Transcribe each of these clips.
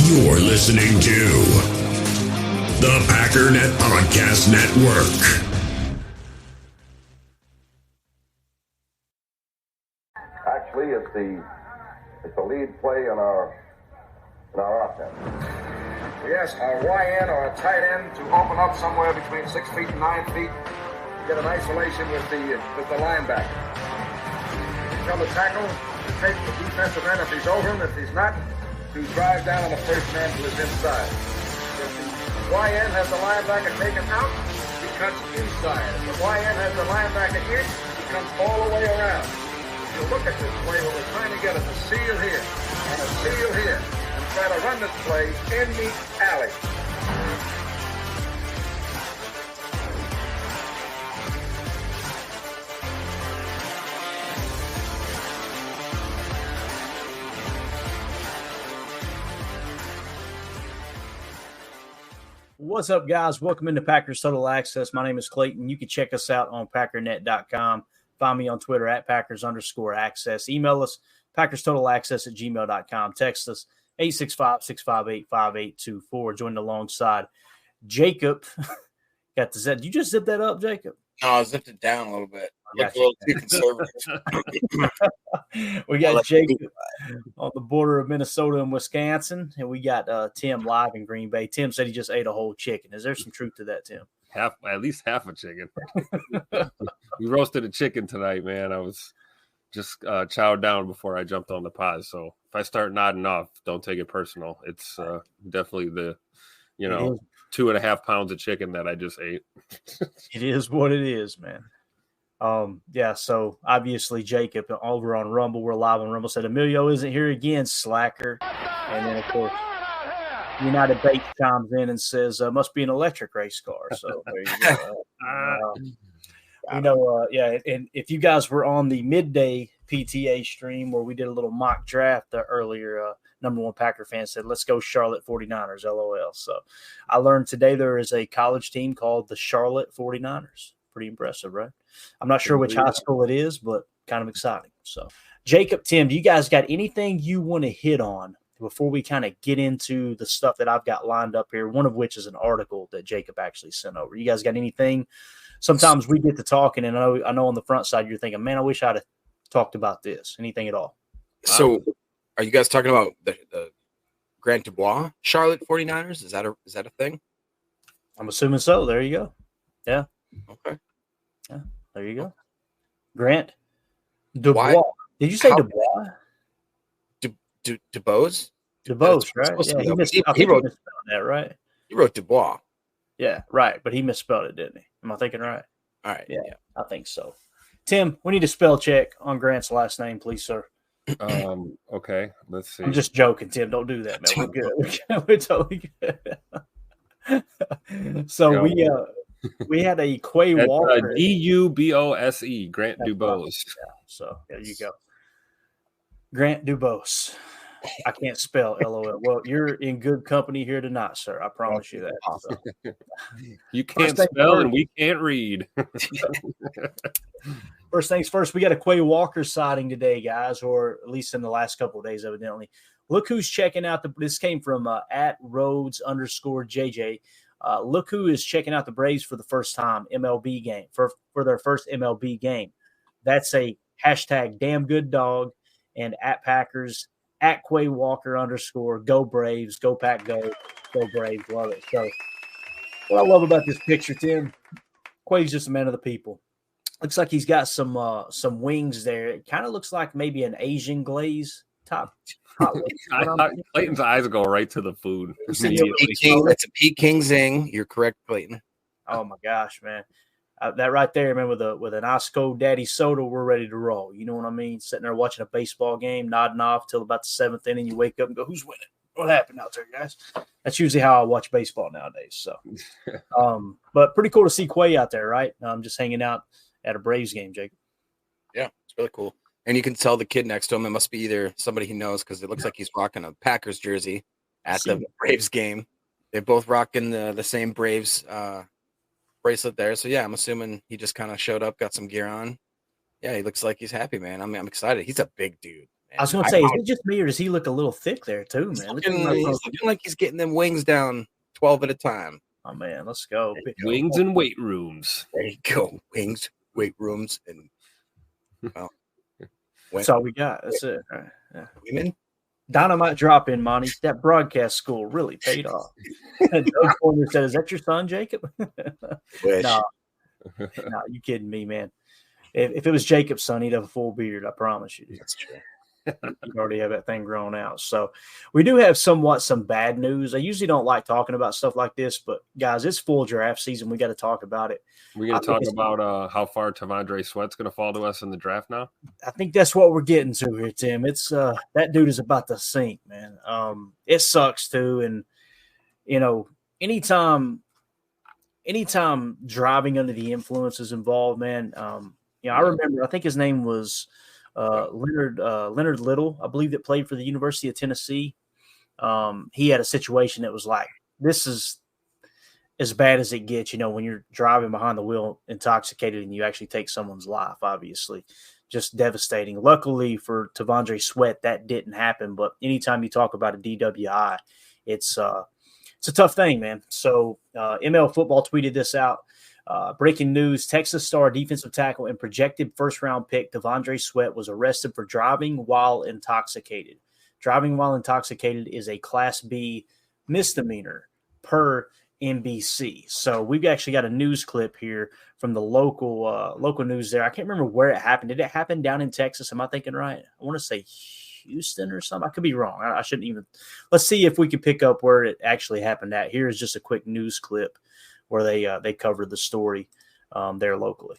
You're listening to the Packernet Podcast Network. Actually, it's the lead play in our offense. We ask our YN or a tight end to open up somewhere between 6 feet and 9 feet to get an isolation with the linebacker. Tell the tackle to take the defensive end if he's over him. If he's not, to drive down on the first man to his inside. If the YN has the linebacker taken out, he cuts inside. If the YN has the linebacker in, he comes all the way around. If you look at this play, what we're trying to get is a seal here and a seal here, and try to run this play in the alley. What's up, guys? Welcome into Packers Total Access. My name is Clayton. You can check us out on packernet.com. Find me on Twitter at Packers_access. Email us, PackersTotalAccess@gmail.com. Text us, 865-658-5824. Join alongside Jacob. Got the zip. You just zip that up, Jacob? No, I zipped it down a little bit. Look a little too conservative. We got Jacob on the border of Minnesota and Wisconsin, and we got Tim live in Green Bay. Tim said he just ate a whole chicken. Is there some truth to that, Tim? At least half a chicken. We roasted a chicken tonight, man. I was just chowed down before I jumped on the pod. So if I start nodding off, don't take it personal. It's definitely the, 2.5 pounds of chicken that I just ate. It is what it is, man. So obviously Jacob over on Rumble, we're live on Rumble, said Emilio isn't here again, slacker. And then of course United Bates chimes in and says must be an electric race car. So there you go. And if you guys were on the midday PTA stream where we did a little mock draft earlier, number one Packer fan said, let's go Charlotte 49ers, LOL. So I learned today there is a college team called the Charlotte 49ers. Pretty impressive, right? I'm not sure which high school it is, but kind of exciting. So, Jacob, Tim, do you guys got anything you want to hit on before we kind of get into the stuff that I've got lined up here, one of which is an article that Jacob actually sent over? You guys got anything? Sometimes we get to talking, and I know on the front side you're thinking, man, I wish I'd have talked about this. Anything at all? So are you guys talking about the Grant Dubois Charlotte 49ers? Is that a thing? I'm assuming so. There you go. Yeah. Okay. Yeah, there you go. Grant Dubois. Did you say Dubois? Dubois? Dubois, right? Yeah, he wrote that, right? He wrote Dubois. Yeah, right. But he misspelled it, didn't he? Am I thinking right? All right. Yeah, I think so. Tim, we need a spell check on Grant's last name, please, sir. Okay, let's see. I'm just joking, Tim. Don't do that, man. We're good. We're totally good. So we had a Quay Walker. Dubose, Grant Dubois. Yeah, so there you go. Grant Dubois. I can't spell LOL. Well, you're in good company here tonight, sir. I promise you that. So. You can't spell and we can't read. First things first, we got a Quay Walker sighting today, guys, or at least in the last couple of days, evidently. Look who's checking out this came from @Rhodes_JJ. Look who is checking out the Braves for the first time, MLB game, for their first MLB game. That's a hashtag damn good dog and @Packers, @Quay Walker _ go Braves, go Pack, go Braves. Love it. So what I love about this picture, Tim, Quay's just a man of the people. Looks like he's got some wings there. It kind of looks like maybe an Asian glaze top. Clayton's eyes go right to the food. It's a Peking zing. You're correct, Clayton. Oh my gosh, man. That right there, man, with an ice cold daddy soda, we're ready to roll. You know what I mean? Sitting there watching a baseball game, nodding off till about the 7th inning. You wake up and go, who's winning? What happened out there, guys? That's usually how I watch baseball nowadays. So, but pretty cool to see Quay out there, right? Just hanging out at a Braves game, Jake. Yeah, it's really cool. And you can tell the kid next to him, it must be either somebody he knows because it looks like he's rocking a Packers jersey at the Braves game. They're both rocking the same Braves bracelet there. So, yeah, I'm assuming he just kind of showed up, got some gear on. Yeah, he looks like he's happy, man. I'm excited. He's a big dude. I was going to say, is it just me or does he look a little thick there too, man? He's looking like he's getting them wings down 12 at a time. Oh, man, let's go. Wings and weight rooms. There you go. Wings, weight rooms, and that's all we got. That's it. All right. Yeah. Women? Dynamite drop in, Monty. That broadcast school really paid off. Doug Pointer said, "Is that your son, Jacob?" No, you kidding me, man. If it was Jacob's son, he'd have a full beard. I promise you. That's true. You already have that thing grown out. So we do have some bad news. I usually don't like talking about stuff like this, but guys, it's full draft season. We got to talk about it. We're going to talk about how far T'Vondre Sweat's going to fall to us in the draft now. I think that's what we're getting to here, Tim. It's that dude is about to sink, man. It sucks too. And anytime driving under the influence is involved, man. I remember, I think his name was Leonard Little, I believe, that played for the University of Tennessee. He had a situation that was like, this is as bad as it gets, when you're driving behind the wheel intoxicated and you actually take someone's life, obviously. Just devastating. Luckily for T'Vondre Sweat, that didn't happen. But anytime you talk about a DWI, it's a tough thing, man. So ML Football tweeted this out. Breaking news, Texas star defensive tackle and projected first-round pick T'Vondre Sweat was arrested for driving while intoxicated. Driving while intoxicated is a Class B misdemeanor per NBC. So we've actually got a news clip here from the local news there. I can't remember where it happened. Did it happen down in Texas? Am I thinking right? I want to say Houston or something. I could be wrong. I shouldn't even. Let's see if we can pick up where it actually happened at. Here is just a quick news clip where they covered the story there locally.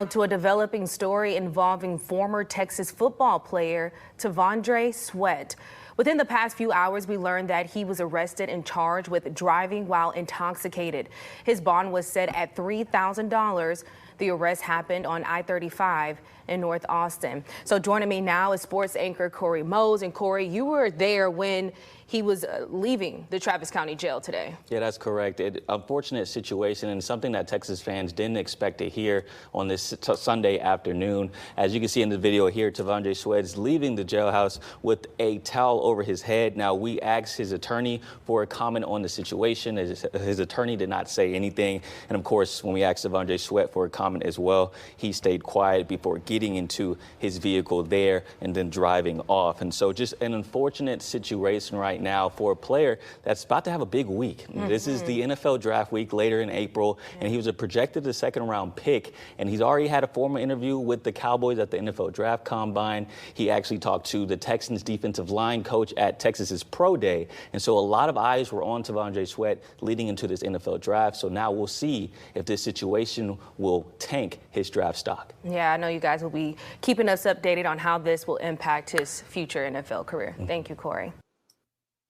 To a developing story involving former Texas football player T'Vondre Sweat. Within the past few hours, we learned that he was arrested and charged with driving while intoxicated. His bond was set at $3,000. The arrest happened on I-35 in North Austin. So joining me now is sports anchor Corey Mose. And Corey, you were there when he was leaving the Travis County Jail today. Yeah, that's correct. Unfortunate situation and something that Texas fans didn't expect to hear on this Sunday afternoon. As you can see in the video here, T'Vondre Sweat is leaving the jailhouse with a towel over his head. Now, we asked his attorney for a comment on the situation. His attorney did not say anything. And of course, when we asked T'Vondre Sweat for a comment as well, he stayed quiet before getting into his vehicle there and then driving off. And so just an unfortunate situation right now for a player that's about to have a big week. Mm-hmm. This is the NFL draft week later in April, and he was projected a second-round pick, and he's already had a formal interview with the Cowboys at the NFL Draft Combine. He actually talked to the Texans defensive line coach at Texas's Pro Day, and so a lot of eyes were on T'Vondre Sweat leading into this NFL draft. So now we'll see if this situation will tank his draft stock. Yeah, I know you guys will be keeping us updated on how this will impact his future NFL career. Mm-hmm. Thank you, Corey.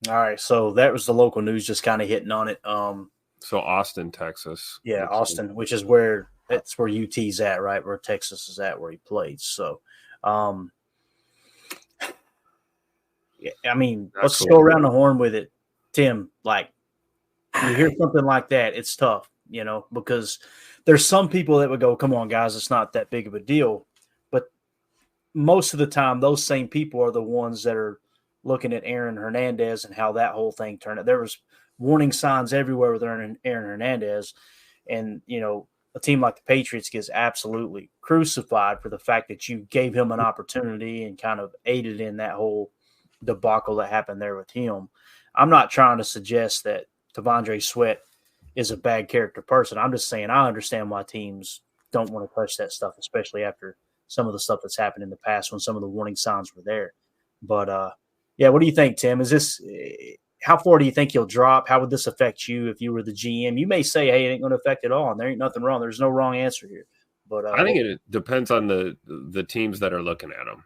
All right, so that was the local news, just kind of hitting on it. So Austin, Texas. Yeah, Austin, which is where UT's at, right? Where Texas is at, where he played. So, yeah, I mean, let's go around the horn with it, Tim. Like, you hear something like that, it's tough, because there's some people that would go, "Come on, guys, it's not that big of a deal." But most of the time, those same people are the ones that are looking at Aaron Hernandez and how that whole thing turned out. There was warning signs everywhere with Aaron Hernandez. And, a team like the Patriots gets absolutely crucified for the fact that you gave him an opportunity and kind of aided in that whole debacle that happened there with him. I'm not trying to suggest that T'Vondre Sweat is a bad character person. I'm just saying I understand why teams don't want to touch that stuff, especially after some of the stuff that's happened in the past when some of the warning signs were there. But, yeah, what do you think, Tim? How far do you think he'll drop? How would this affect you if you were the GM? You may say, hey, it ain't going to affect it all, and there ain't nothing wrong. There's no wrong answer here. But I think it depends on the teams that are looking at him.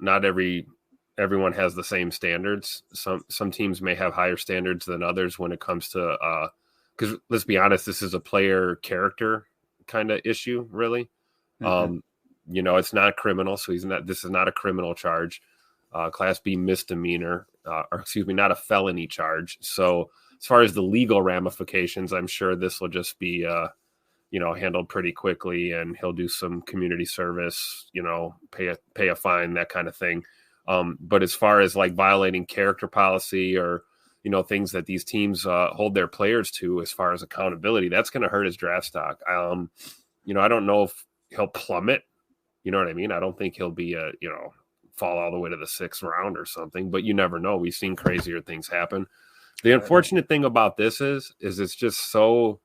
Not everyone has the same standards. Some teams may have higher standards than others when it comes to because let's be honest, this is a player character kind of issue, really. Mm-hmm. It's not criminal, so this is not a criminal charge. Class B misdemeanor, not a felony charge. So as far as the legal ramifications, I'm sure this will just be, handled pretty quickly, and he'll do some community service, pay a fine, that kind of thing. But as far as like violating character policy or, you know, things that these teams hold their players to as far as accountability, that's going to hurt his draft stock. You know, I don't know if he'll plummet. You know what I mean? I don't think he'll be fall all the way to the 6th round or something, but you never know. We've seen crazier things happen. The unfortunate thing about this is it's just so,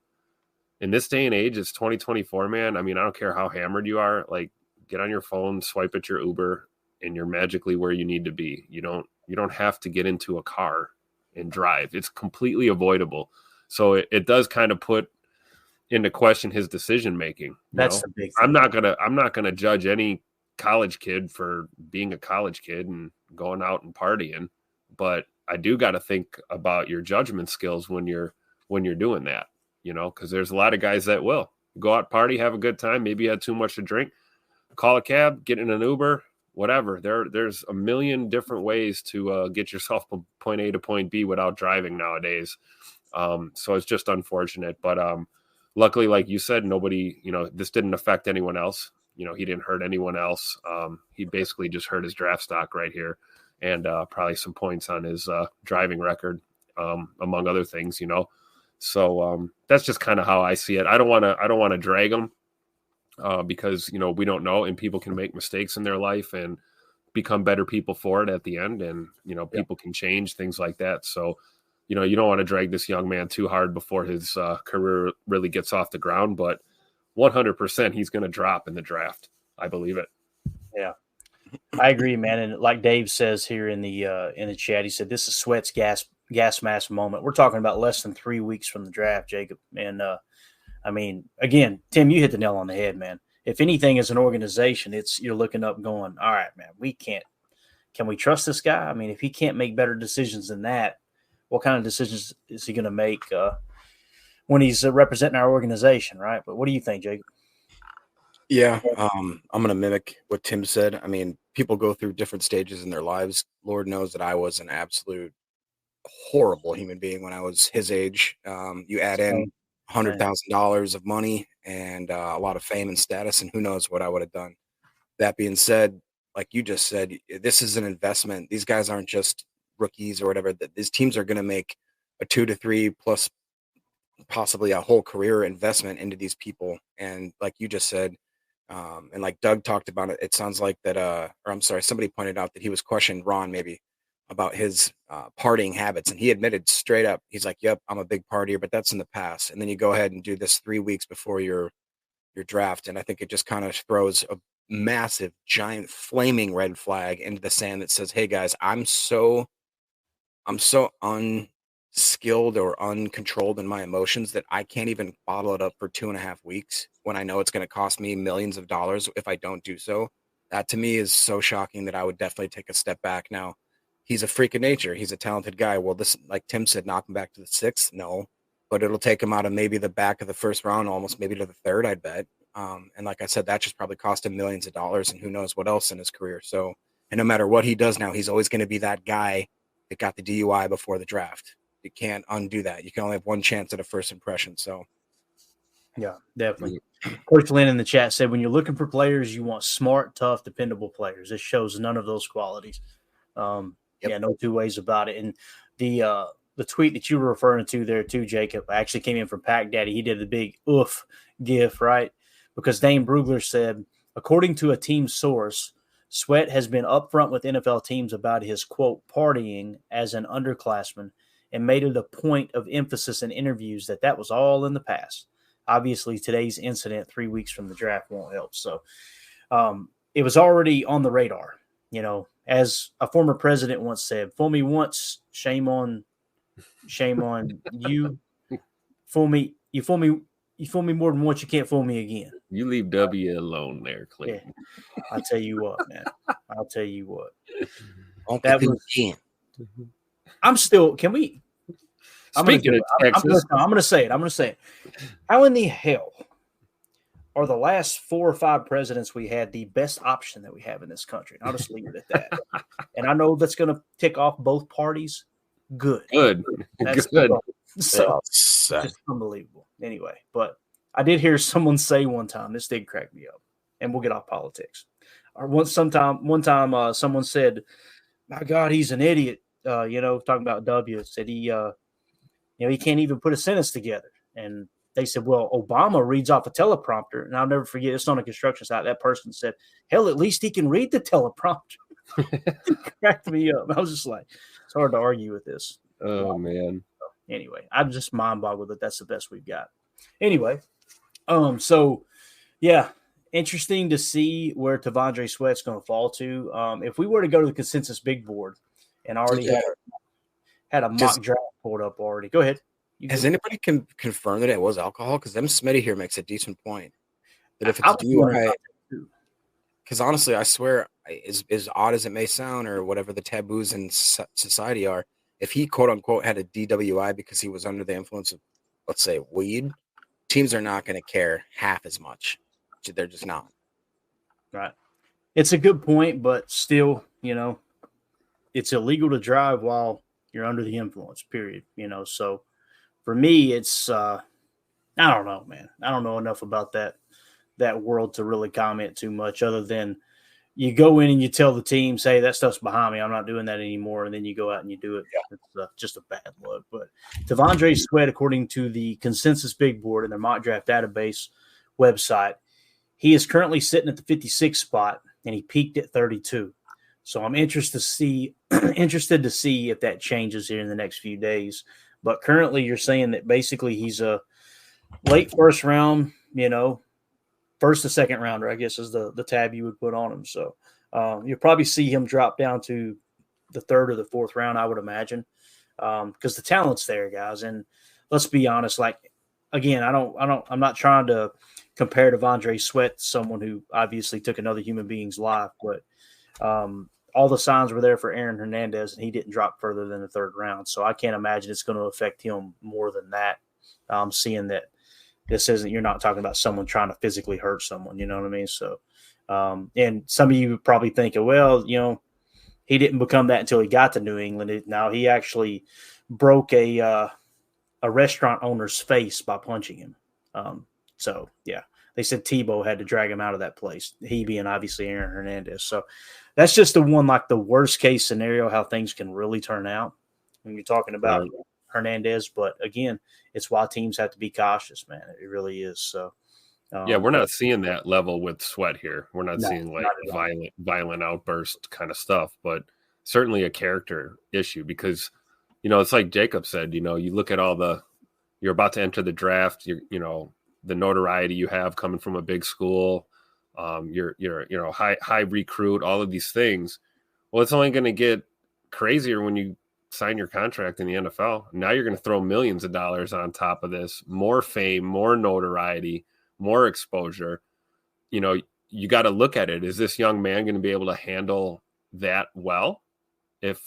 in this day and age, it's 2024, man. I mean, I don't care how hammered you are, like get on your phone, swipe at your Uber, and you're magically where you need to be. You don't have to get into a car and drive. It's completely avoidable. So it does kind of put into question his decision making. That's the big thing. I'm not gonna judge any college kid for being a college kid and going out and partying, but I do got to think about your judgment skills when you're doing that, you know, because there's a lot of guys that will go out, party, have a good time. Maybe you had too much to drink, call a cab, get in an Uber, whatever. There's a million different ways to get yourself from point A to point B without driving nowadays. So it's just unfortunate, but luckily, like you said, nobody, you know, this didn't affect anyone else. You know, he didn't hurt anyone else. He basically just hurt his draft stock right here, and probably some points on his driving record, among other things. You know, so that's just kind of how I see it. I don't want to drag him because, you know, we don't know, and people can make mistakes in their life and become better people for it at the end, and you know, people can change, things like that. So, you know, you don't want to drag this young man too hard before his career really gets off the ground, but 100% he's going to drop in the draft. I believe it. Yeah, I agree, man. And like Dave says here in the chat, he said, this is Sweat's gas mask moment. We're talking about less than 3 weeks from the draft, Jacob. And I mean, again, Tim, you hit the nail on the head, man. If anything, as an organization, you're looking up going, all right, man, can we trust this guy? I mean, if he can't make better decisions than that, what kind of decisions is he going to make when he's representing our organization, right? But what do you think, Jacob? Yeah, I'm going to mimic what Tim said. I mean, people go through different stages in their lives. Lord knows that I was an absolute horrible human being when I was his age. You add in $100,000 of money and a lot of fame and status, and who knows what I would have done. That being said, like you just said, this is an investment. These guys aren't just rookies or whatever. These teams are going to make a 2 to 3 plus possibly a whole career investment into these people. And like you just said, and like Doug talked about it, it sounds like that, or I'm sorry, somebody pointed out that he was questioning Ron maybe about his partying habits. And he admitted straight up, he's like, yep, I'm a big partier, but that's in the past. And then you go ahead and do this 3 weeks before your draft. And I think it just kind of throws a massive, giant, flaming red flag into the sand that says, hey guys, I'm so unskilled or uncontrolled in my emotions that I can't even bottle it up for 2.5 weeks when I know it's going to cost me millions of dollars if I don't do so. That to me is so shocking that I would definitely take a step back. Now, he's a freak of nature. He's a talented guy. Well, this, like Tim said, knock him back to the 6th? No, but it'll take him out of maybe the back of the 1st round, almost maybe to the 3rd, I'd bet. And like I said, that just probably cost him millions of dollars and who knows what else in his career. So, and no matter what he does now, he's always going to be that guy that got the DUI before the draft. You can't undo that. You can only have one chance at a first impression. So, yeah, definitely. Coach Lynn in the chat said, when you're looking for players, you want smart, tough, dependable players. This shows none of those qualities. Yeah, no two ways about it. And the tweet that you were referring to there too, Jacob, actually came in from Pack Daddy. He did the big oof gif, right? Because Dane Brugler said, according to a team source, Sweat has been upfront with NFL teams about his, quote, partying as an underclassman and made it a point of emphasis in interviews that was all in the past. Obviously, today's incident 3 weeks from the draft won't help. So it was already on the radar. You know, as a former president once said, fool me once, shame on you. Fool me more than once, you can't fool me again. You leave W alone there, Clayton. Yeah. I'll tell you what, man. I'll tell you what. I'm still, can we? I'm going to say it. How in the hell are the last 4 or 5 presidents we had the best option that we have in this country? And I'll just leave it at that. And I know that's going to tick off both parties. Good. That's good. So just unbelievable. Anyway, but I did hear someone say one time, this did crack me up, and we'll get off politics. Or one time, someone said, "My God, he's an idiot." Talking about W, said he can't even put a sentence together. And they said, "Well, Obama reads off a teleprompter." And I'll never forget. It's on a construction site. That person said, "Hell, at least he can read the teleprompter." Cracked me up. I was just like, it's hard to argue with this. Oh man. Anyway, I'm just mind boggled that that's the best we've got. Anyway, so yeah, interesting to see where T'Vondre Sweat's going to fall to. If we were to go to the consensus big board and already had a mock draft pulled up already, go ahead. Has anybody confirmed that it was alcohol? Because them Smitty here makes a decent point that if it's DUI, because honestly, I swear, as odd as it may sound, or whatever the taboos in society are, if he quote unquote had a DWI because he was under the influence of, let's say, weed, teams are not going to care half as much. They're just not. Right. It's a good point, but still, it's illegal to drive while you're under the influence, period. So for me, it's I don't know, man. I don't know enough about that world to really comment too much, other than you go in and you tell the teams, "Hey, that stuff's behind me. I'm not doing that anymore." And then you go out and you do it. Yeah. It's just a bad look. But T'Vondre Sweat, according to the consensus big board and their mock draft database website, he is currently sitting at the 56th spot, and he peaked at 32. So I'm interested to see if that changes here in the next few days. But currently, you're saying that basically he's a late first round, first to second rounder, I guess, is the tab you would put on him. So you'll probably see him drop down to the third or the fourth round, I would imagine, because the talent's there, guys. And let's be honest, again, I'm not trying to compare T'Vondre Sweat to someone who obviously took another human being's life, but all the signs were there for Aaron Hernandez, and he didn't drop further than the third round. So I can't imagine it's going to affect him more than that. Seeing that you're not talking about someone trying to physically hurt someone, you know what I mean? So, and some of you would probably think, well, he didn't become that until he got to New England. Now he actually broke a restaurant owner's face by punching him. So yeah, they said Tebow had to drag him out of that place. He being obviously Aaron Hernandez. So that's just the worst case scenario, how things can really turn out when you're talking about Hernandez. But again, it's why teams have to be cautious, man. It really is. So we're not seeing that level with Sweat here. We're not seeing violent outburst kind of stuff, but certainly a character issue because, it's like Jacob said, you look at you're about to enter the draft, the notoriety you have coming from a big school, you're high recruit, all of these things. Well, it's only going to get crazier when you sign your contract in the NFL. Now you're going to throw millions of dollars on top of this, more fame, more notoriety, more exposure. You got to look at it. Is this young man going to be able to handle that well? If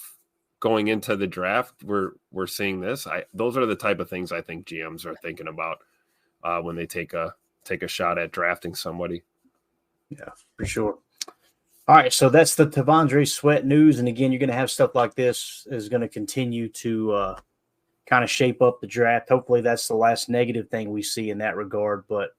going into the draft, we're seeing this, those are the type of things I think GMs are thinking about when they take a shot at drafting somebody. Yeah, for sure. All right, so that's the T'Vondre Sweat news. And again, you're going to have stuff like this is going to continue to kind of shape up the draft. Hopefully that's the last negative thing we see in that regard. But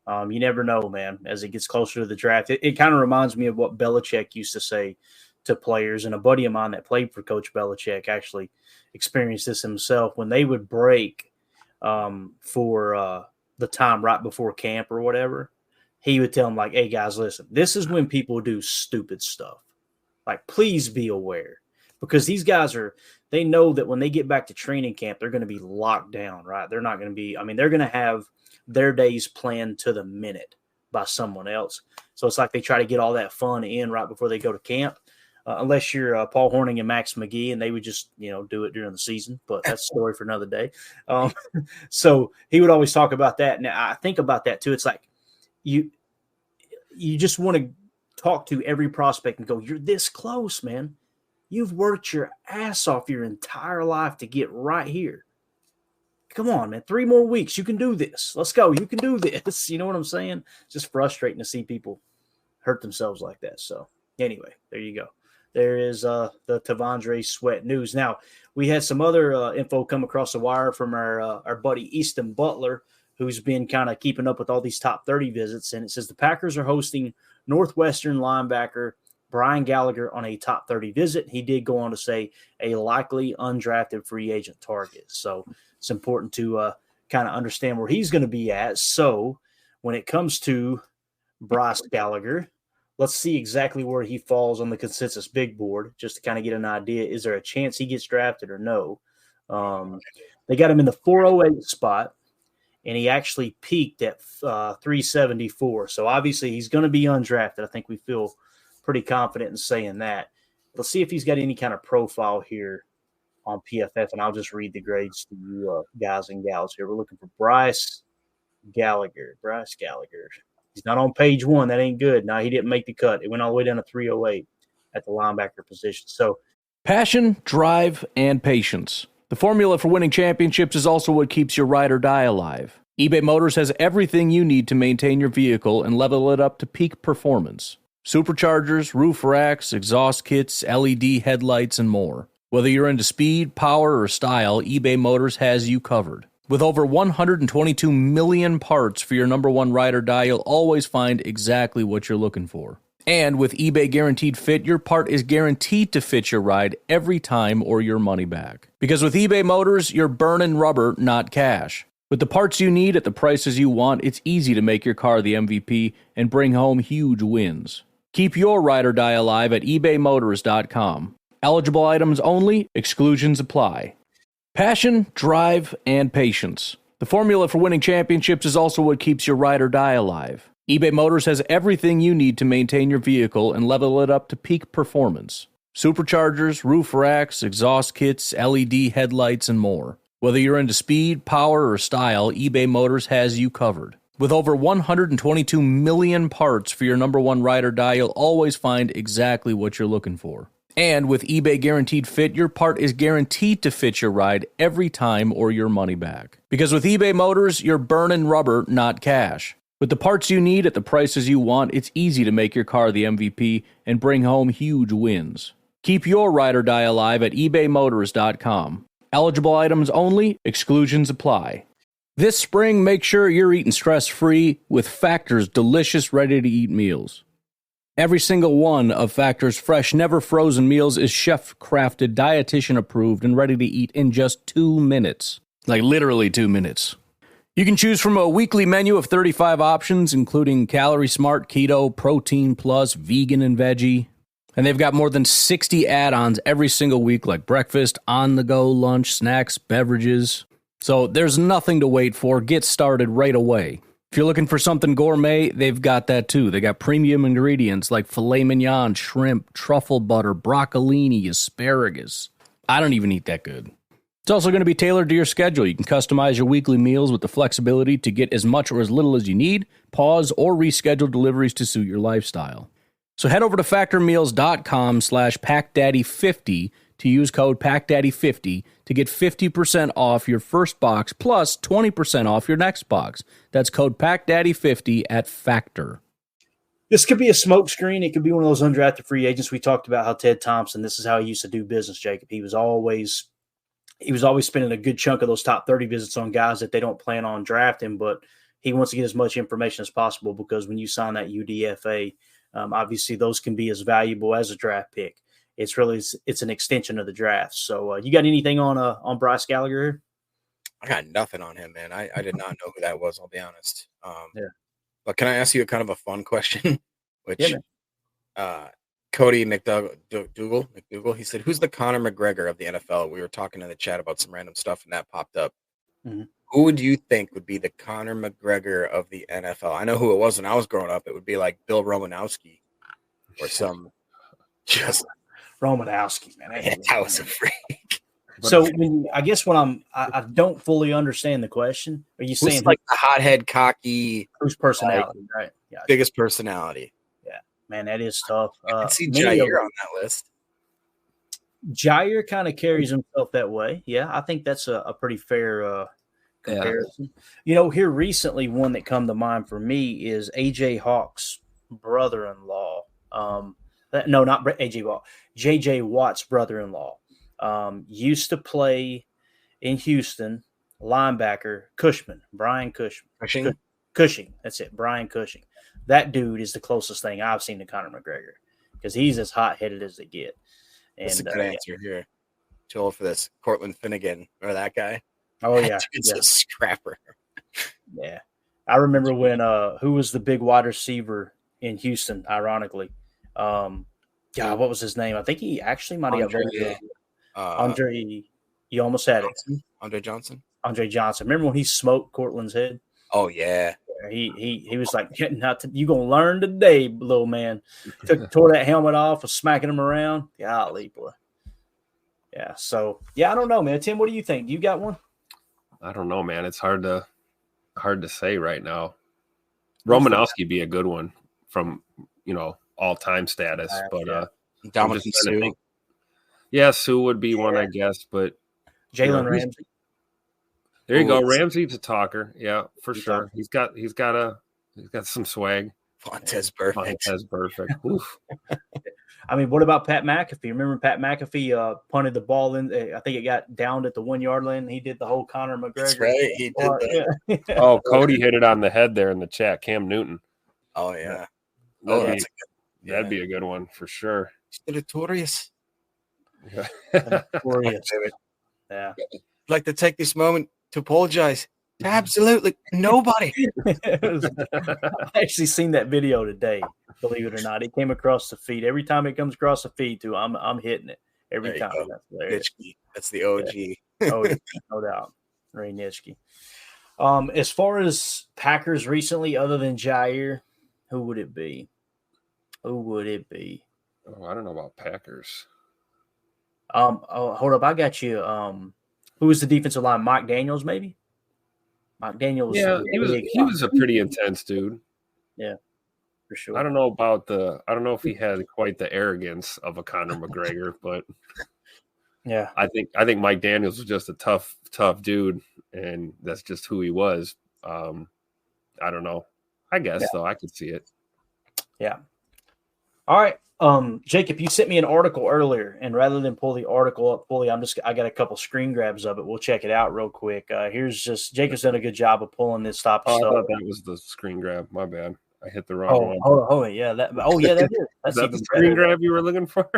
you never know, man, as it gets closer to the draft. It kind of reminds me of what Belichick used to say to players. And a buddy of mine that played for Coach Belichick actually experienced this himself. When they would break for the time right before camp or whatever, he would tell them, hey, guys, listen, this is when people do stupid stuff. Please be aware. Because these guys they know that when they get back to training camp, they're going to be locked down, right? They're not going to be, they're going to have their days planned to the minute by someone else. So it's like they try to get all that fun in right before they go to camp. Unless you're Paul Hornung and Max McGee, and they would just, do it during the season. But that's a story for another day. So he would always talk about that. Now, I think about that, too. It's like you just want to talk to every prospect and go, you're this close, man. You've worked your ass off your entire life to get right here. Come on, man. 3 more weeks. You can do this. Let's go. You can do this. You know what I'm saying? It's just frustrating to see people hurt themselves like that. So anyway, there you go. There is the T'Vondre Sweat news. Now, we had some other info come across the wire from our buddy Easton Butler, who's been kind of keeping up with all these top 30 visits. And it says the Packers are hosting Northwestern linebacker Brian Gallagher on a top 30 visit. He did go on to say a likely undrafted free agent target. So it's important to kind of understand where he's going to be at. So when it comes to Bryce Gallagher, let's see exactly where he falls on the consensus big board just to kind of get an idea. Is there a chance he gets drafted or no? They got him in the 408 spot, and he actually peaked at 374. So obviously he's going to be undrafted. I think we feel pretty confident in saying that. Let's see if he's got any kind of profile here on PFF, and I'll just read the grades to you guys and gals here. We're looking for Bryce Gallagher. He's not on page 1. That ain't good. No, he didn't make the cut. It went all the way down to 308 at the linebacker position. So passion, drive, and patience. The formula for winning championships is also what keeps your ride or die alive. eBay Motors has everything you need to maintain your vehicle and level it up to peak performance. Superchargers, roof racks, exhaust kits, LED headlights, and more. Whether you're into speed, power, or style, eBay Motors has you covered. With over 122 million parts for your number one ride or die, you'll always find exactly what you're looking for. And with eBay Guaranteed Fit, your part is guaranteed to fit your ride every time or your money back. Because with eBay Motors, you're burning rubber, not cash. With the parts you need at the prices you want, it's easy to make your car the MVP and bring home huge wins. Keep your ride or die alive at ebaymotors.com. Eligible items only, exclusions apply. Passion, drive, and patience. The formula for winning championships is also what keeps your ride or die alive. eBay Motors has everything you need to maintain your vehicle and level it up to peak performance. Superchargers, roof racks, exhaust kits, LED headlights, and more. Whether you're into speed, power, or style, eBay Motors has you covered. With over 122 million parts for your number one ride or die, you'll always find exactly what you're looking for. And with eBay Guaranteed Fit, your part is guaranteed to fit your ride every time or your money back. Because with eBay Motors, you're burning rubber, not cash. With the parts you need at the prices you want, it's easy to make your car the MVP and bring home huge wins. Keep your ride or die alive at ebaymotors.com. Eligible items only, exclusions apply. This spring, make sure you're eating stress-free with Factor's delicious, ready-to-eat meals. Every single one of Factor's fresh, never-frozen meals is chef-crafted, dietitian-approved, and ready to eat in just 2 minutes. Like literally 2 minutes. You can choose from a weekly menu of 35 options, including Calorie Smart, Keto, Protein Plus, Vegan, and Veggie. And they've got more than 60 add-ons every single week, like breakfast, on-the-go lunch, snacks, beverages. So there's nothing to wait for. Get started right away. If you're looking for something gourmet, they've got that too. They got premium ingredients like filet mignon, shrimp, truffle butter, broccolini, asparagus. I don't even eat that good. It's also going to be tailored to your schedule. You can customize your weekly meals with the flexibility to get as much or as little as you need, pause, or reschedule deliveries to suit your lifestyle. So head over to factormeals.com/PackDaddy50 to use code PackDaddy50 to get 50% off your first box plus 20% off your next box. That's code PackDaddy50 at Factor. This could be a smokescreen. It could be one of those undrafted free agents. We talked about how Ted Thompson, this is how he used to do business, Jacob. He was always spending a good chunk of those top 30 visits on guys that they don't plan on drafting, but he wants to get as much information as possible because when you sign that UDFA, obviously those can be as valuable as a draft pick. It's an extension of the draft. So you got anything on Bryce Gallagher? I got nothing on him, man. I did not know who that was. I'll be honest. Yeah. But can I ask you a kind of a fun question? Which Cody McDougal, he said, "Who's the Conor McGregor of the NFL?" We were talking in the chat about some random stuff, and that popped up. Mm-hmm. Who would you think would be the Conor McGregor of the NFL? I know who it was when I was growing up. It would be like Bill Romanowski or some just Romanowski, man. That was a freak. So I guess when I don't fully understand the question. Are you saying like the hothead, cocky, whose personality, right? Yeah, biggest personality. Yeah, man, that is tough. I can see Jair on that list. Jair kind of carries himself that way. Yeah, I think that's a pretty fair comparison. Yeah. Here recently, one that come to mind for me is AJ Hawk's brother-in-law. No, not AJ Watt. JJ Watt's brother-in-law. Used to play in Houston, linebacker, Brian Cushing. Cushing, that's it, Brian Cushing. that dude is the closest thing I've seen to Conor McGregor because he's as hot-headed as they get. And That's a good answer here. Too old for this. Cortland Finnegan, or that guy. Oh, yeah. It's a scrapper. Yeah. I remember when who was the big wide receiver in Houston, ironically. God, what was his name? I think he actually might have got voted. Andre, you almost had it. Andre Johnson. Andre Johnson. Remember when he smoked Cortland's head? Oh yeah. He was like, you gonna learn today, little man. Tore that helmet off, was smacking him around. Golly, boy. Yeah. So I don't know, man. Tim, what do you think? You got one? I don't know, man. It's hard to say right now. Romanowski be a good one from all time status, but Dominic Sue. Yeah, Sue would be one, I guess, but Jalen Ramsey. There you go. Ramsey's a talker. Yeah, for sure. He's got some swag. Fontez perfect. Oof. I mean, what about Pat McAfee? Remember Pat McAfee punted the ball in? I think it got downed at the 1 yard line. He did the whole Conor McGregor. That's right. He did that. Yeah. Oh, Cody hit it on the head there in the chat. Cam Newton. Oh yeah. That'd be a good one for sure. Notorious. Notorious. Yeah. I'd like to take this moment to apologize to absolutely nobody. I actually seen that video today, believe it or not. It came across the feed. Every time it comes across the feed, too, I'm hitting it. Every time. That's the OG. Yeah. Oh, yeah, no doubt. Ray Nitschke. As far as Packers recently, other than Jair, who would it be? Oh, I don't know about Packers. Hold up. I got you. Who was the defensive line? Mike Daniels, maybe? Mike Daniels. Yeah, he was a pretty intense dude. Yeah, for sure. I don't know if he had quite the arrogance of a Conor McGregor, but yeah, I think Mike Daniels was just a tough dude, and that's just who he was. I don't know. I guess though, I could see it. Yeah. All right. Jacob, you sent me an article earlier, and rather than pull the article up fully, I got a couple screen grabs of it. We'll check it out real quick. Jacob's done a good job of pulling this stuff. I thought that was the screen grab. My bad. I hit the wrong one. Oh, yeah. That is. That's the screen grab you were looking for?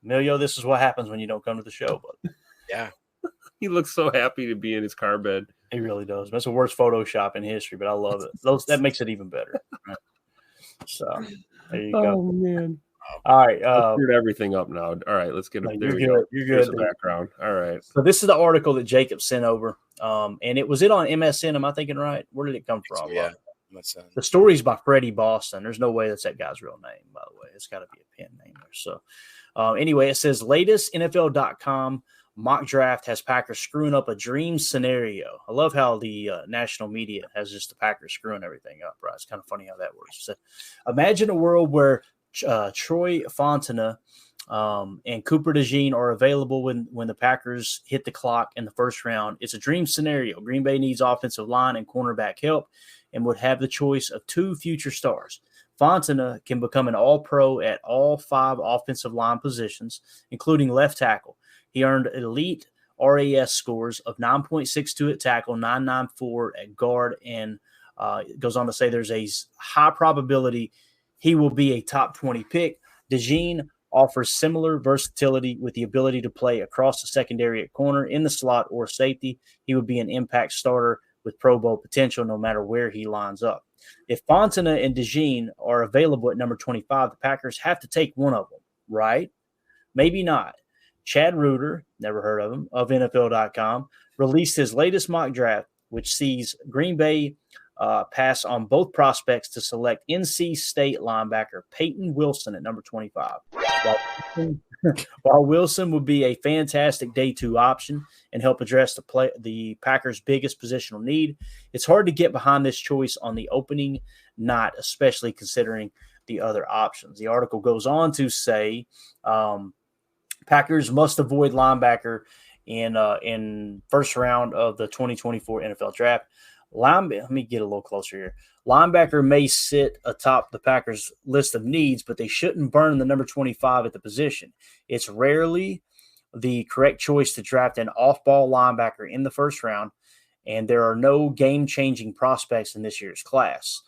Emilio, this is what happens when you don't come to the show. But yeah. He looks so happy to be in his car bed. He really does. That's the worst Photoshop in history, but I love it. That makes it even better. So there you go. Oh man! All right, screwed everything up now. All right, let's get it. There we go. You're Here's good. The background. All right. So this is the article that Jacob sent over, and it was on MSN. Am I thinking right? Where did it come from? Yeah, the story's by Freddie Boston. There's no way that's that guy's real name, by the way. It's got to be a pen name there. So anyway, it says latest NFL.com mock draft has Packers screwing up a dream scenario. I love how the national media has just the Packers screwing everything up, right? It's kind of funny how that works. So, imagine a world where Troy Fontana and Cooper DeJean are available when the Packers hit the clock in the first round. It's a dream scenario. Green Bay needs offensive line and cornerback help and would have the choice of 2 future stars. Fontana can become an all-pro at all 5 offensive line positions, including left tackle. He earned elite RAS scores of 9.62 at tackle, 9.94 at guard, and goes on to say there's a high probability he will be a top 20 pick. DeJean offers similar versatility with the ability to play across the secondary at corner, in the slot, or safety. He would be an impact starter with Pro Bowl potential no matter where he lines up. If Fontana and DeJean are available at number 25, the Packers have to take one of them, right? Maybe not. Chad Reuter, never heard of him, of NFL.com, released his latest mock draft, which sees Green Bay pass on both prospects to select NC State linebacker Peyton Wilson at number 25. While Wilson would be a fantastic day 2 option and help address the Packers' biggest positional need, it's hard to get behind this choice on the opening night, especially considering the other options. The article goes on to say Packers must avoid linebacker in first round of the 2024 NFL draft. Let me get a little closer here. Linebacker may sit atop the Packers list of needs, but they shouldn't burn the number 25 at the position. It's rarely the correct choice to draft an off-ball linebacker in the first round, and there are no game-changing prospects in this year's class.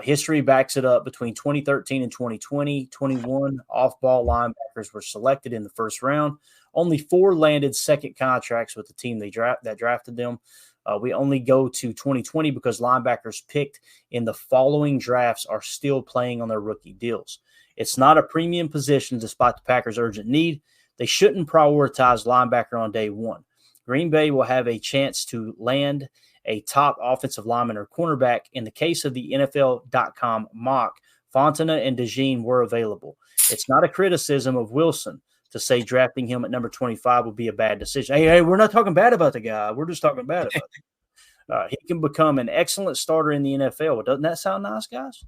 History backs it up. Between 2013 and 2020, 21 off-ball linebackers were selected in the first round. Only 4 landed second contracts with the team that drafted them. We only go to 2020 because linebackers picked in the following drafts are still playing on their rookie deals. It's not a premium position despite the Packers' urgent need. They shouldn't prioritize linebacker on day one. Green Bay will have a chance to land a top offensive lineman or cornerback. In the case of the NFL.com mock, Fontana and DeJean were available. It's not a criticism of Wilson to say drafting him at number 25 would be a bad decision. Hey, we're not talking bad about the guy. We're just talking bad about him. He can become an excellent starter in the NFL. Doesn't that sound nice, guys?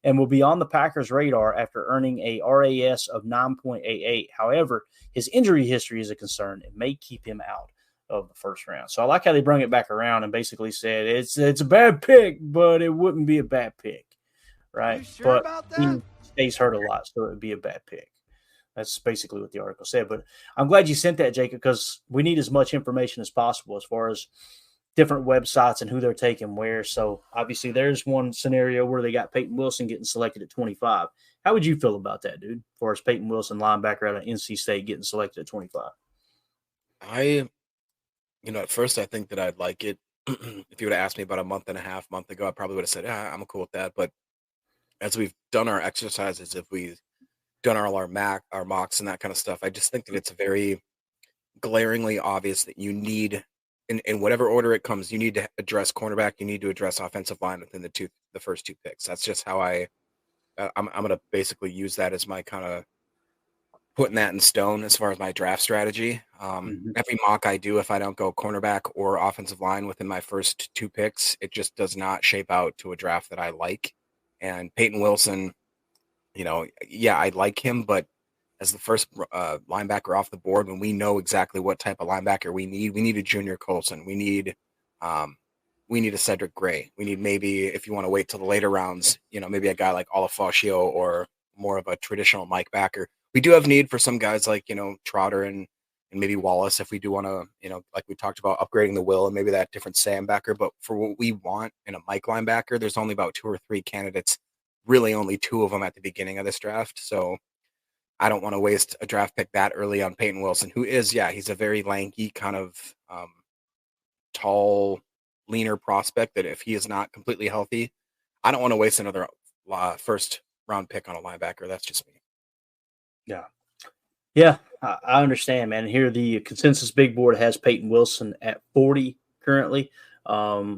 And will be on the Packers' radar after earning a RAS of 9.88. However, his injury history is a concern. It may keep him out of the first round. So I like how they bring it back around and basically said it's a bad pick, but it wouldn't be a bad pick, right? Sure but he stays hurt a lot, so it would be a bad pick. That's basically what the article said. But I'm glad you sent that, Jacob, because we need as much information as possible as far as different websites and who they're taking where. So obviously there's one scenario where they got Peyton Wilson getting selected at 25. How would you feel about that, dude? As far as Peyton Wilson, linebacker out of NC State, getting selected at 25? At first I think that I'd like it. If you would have asked me about a month ago, I probably would have said, yeah, I'm cool with that. But as we've done our exercises, if we've done our mocks and that kind of stuff, I just think that it's very glaringly obvious that you need, in whatever order it comes, you need to address cornerback, you need to address offensive line within the first 2 picks. That's just how I'm going to basically use that as my kind of putting that in stone as far as my draft strategy. Every mock I do, if I don't go cornerback or offensive line within my first 2 picks, it just does not shape out to a draft that I like. And Peyton Wilson, I like him, but as the first linebacker off the board, when we know exactly what type of linebacker we need a Junior Colson. We need a Cedric Gray. We need, maybe, if you want to wait till the later rounds, maybe a guy like Olafashio or more of a traditional Mike backer. We do have need for some guys like, Trotter and maybe Wallace, if we do want to, like we talked about, upgrading the Will and maybe that different Sam backer. But for what we want in a Mike linebacker, there's only about 2 or 3 candidates, really only 2 of them at the beginning of this draft. So I don't want to waste a draft pick that early on Peyton Wilson, who is, he's a very lanky, kind of tall, leaner prospect that if he is not completely healthy, I don't want to waste another first round pick on a linebacker. That's just me. Yeah, I understand, man. Here, the consensus big board has Peyton Wilson at 40 currently.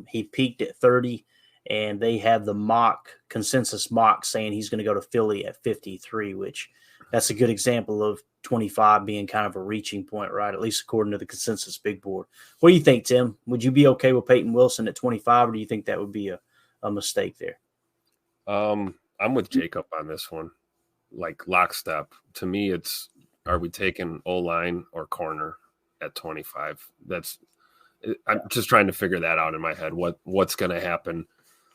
He peaked at 30, and they have the consensus mock saying he's going to go to Philly at 53, which that's a good example of 25 being kind of a reaching point, right? At least according to the consensus big board. What do you think, Tim? Would you be okay with Peyton Wilson at 25, or do you think that would be a mistake there? I'm with Jacob on this one, like lockstep. To me, it's, are we taking O-line or corner at 25? I'm just trying to figure that out in my head. What's going to happen?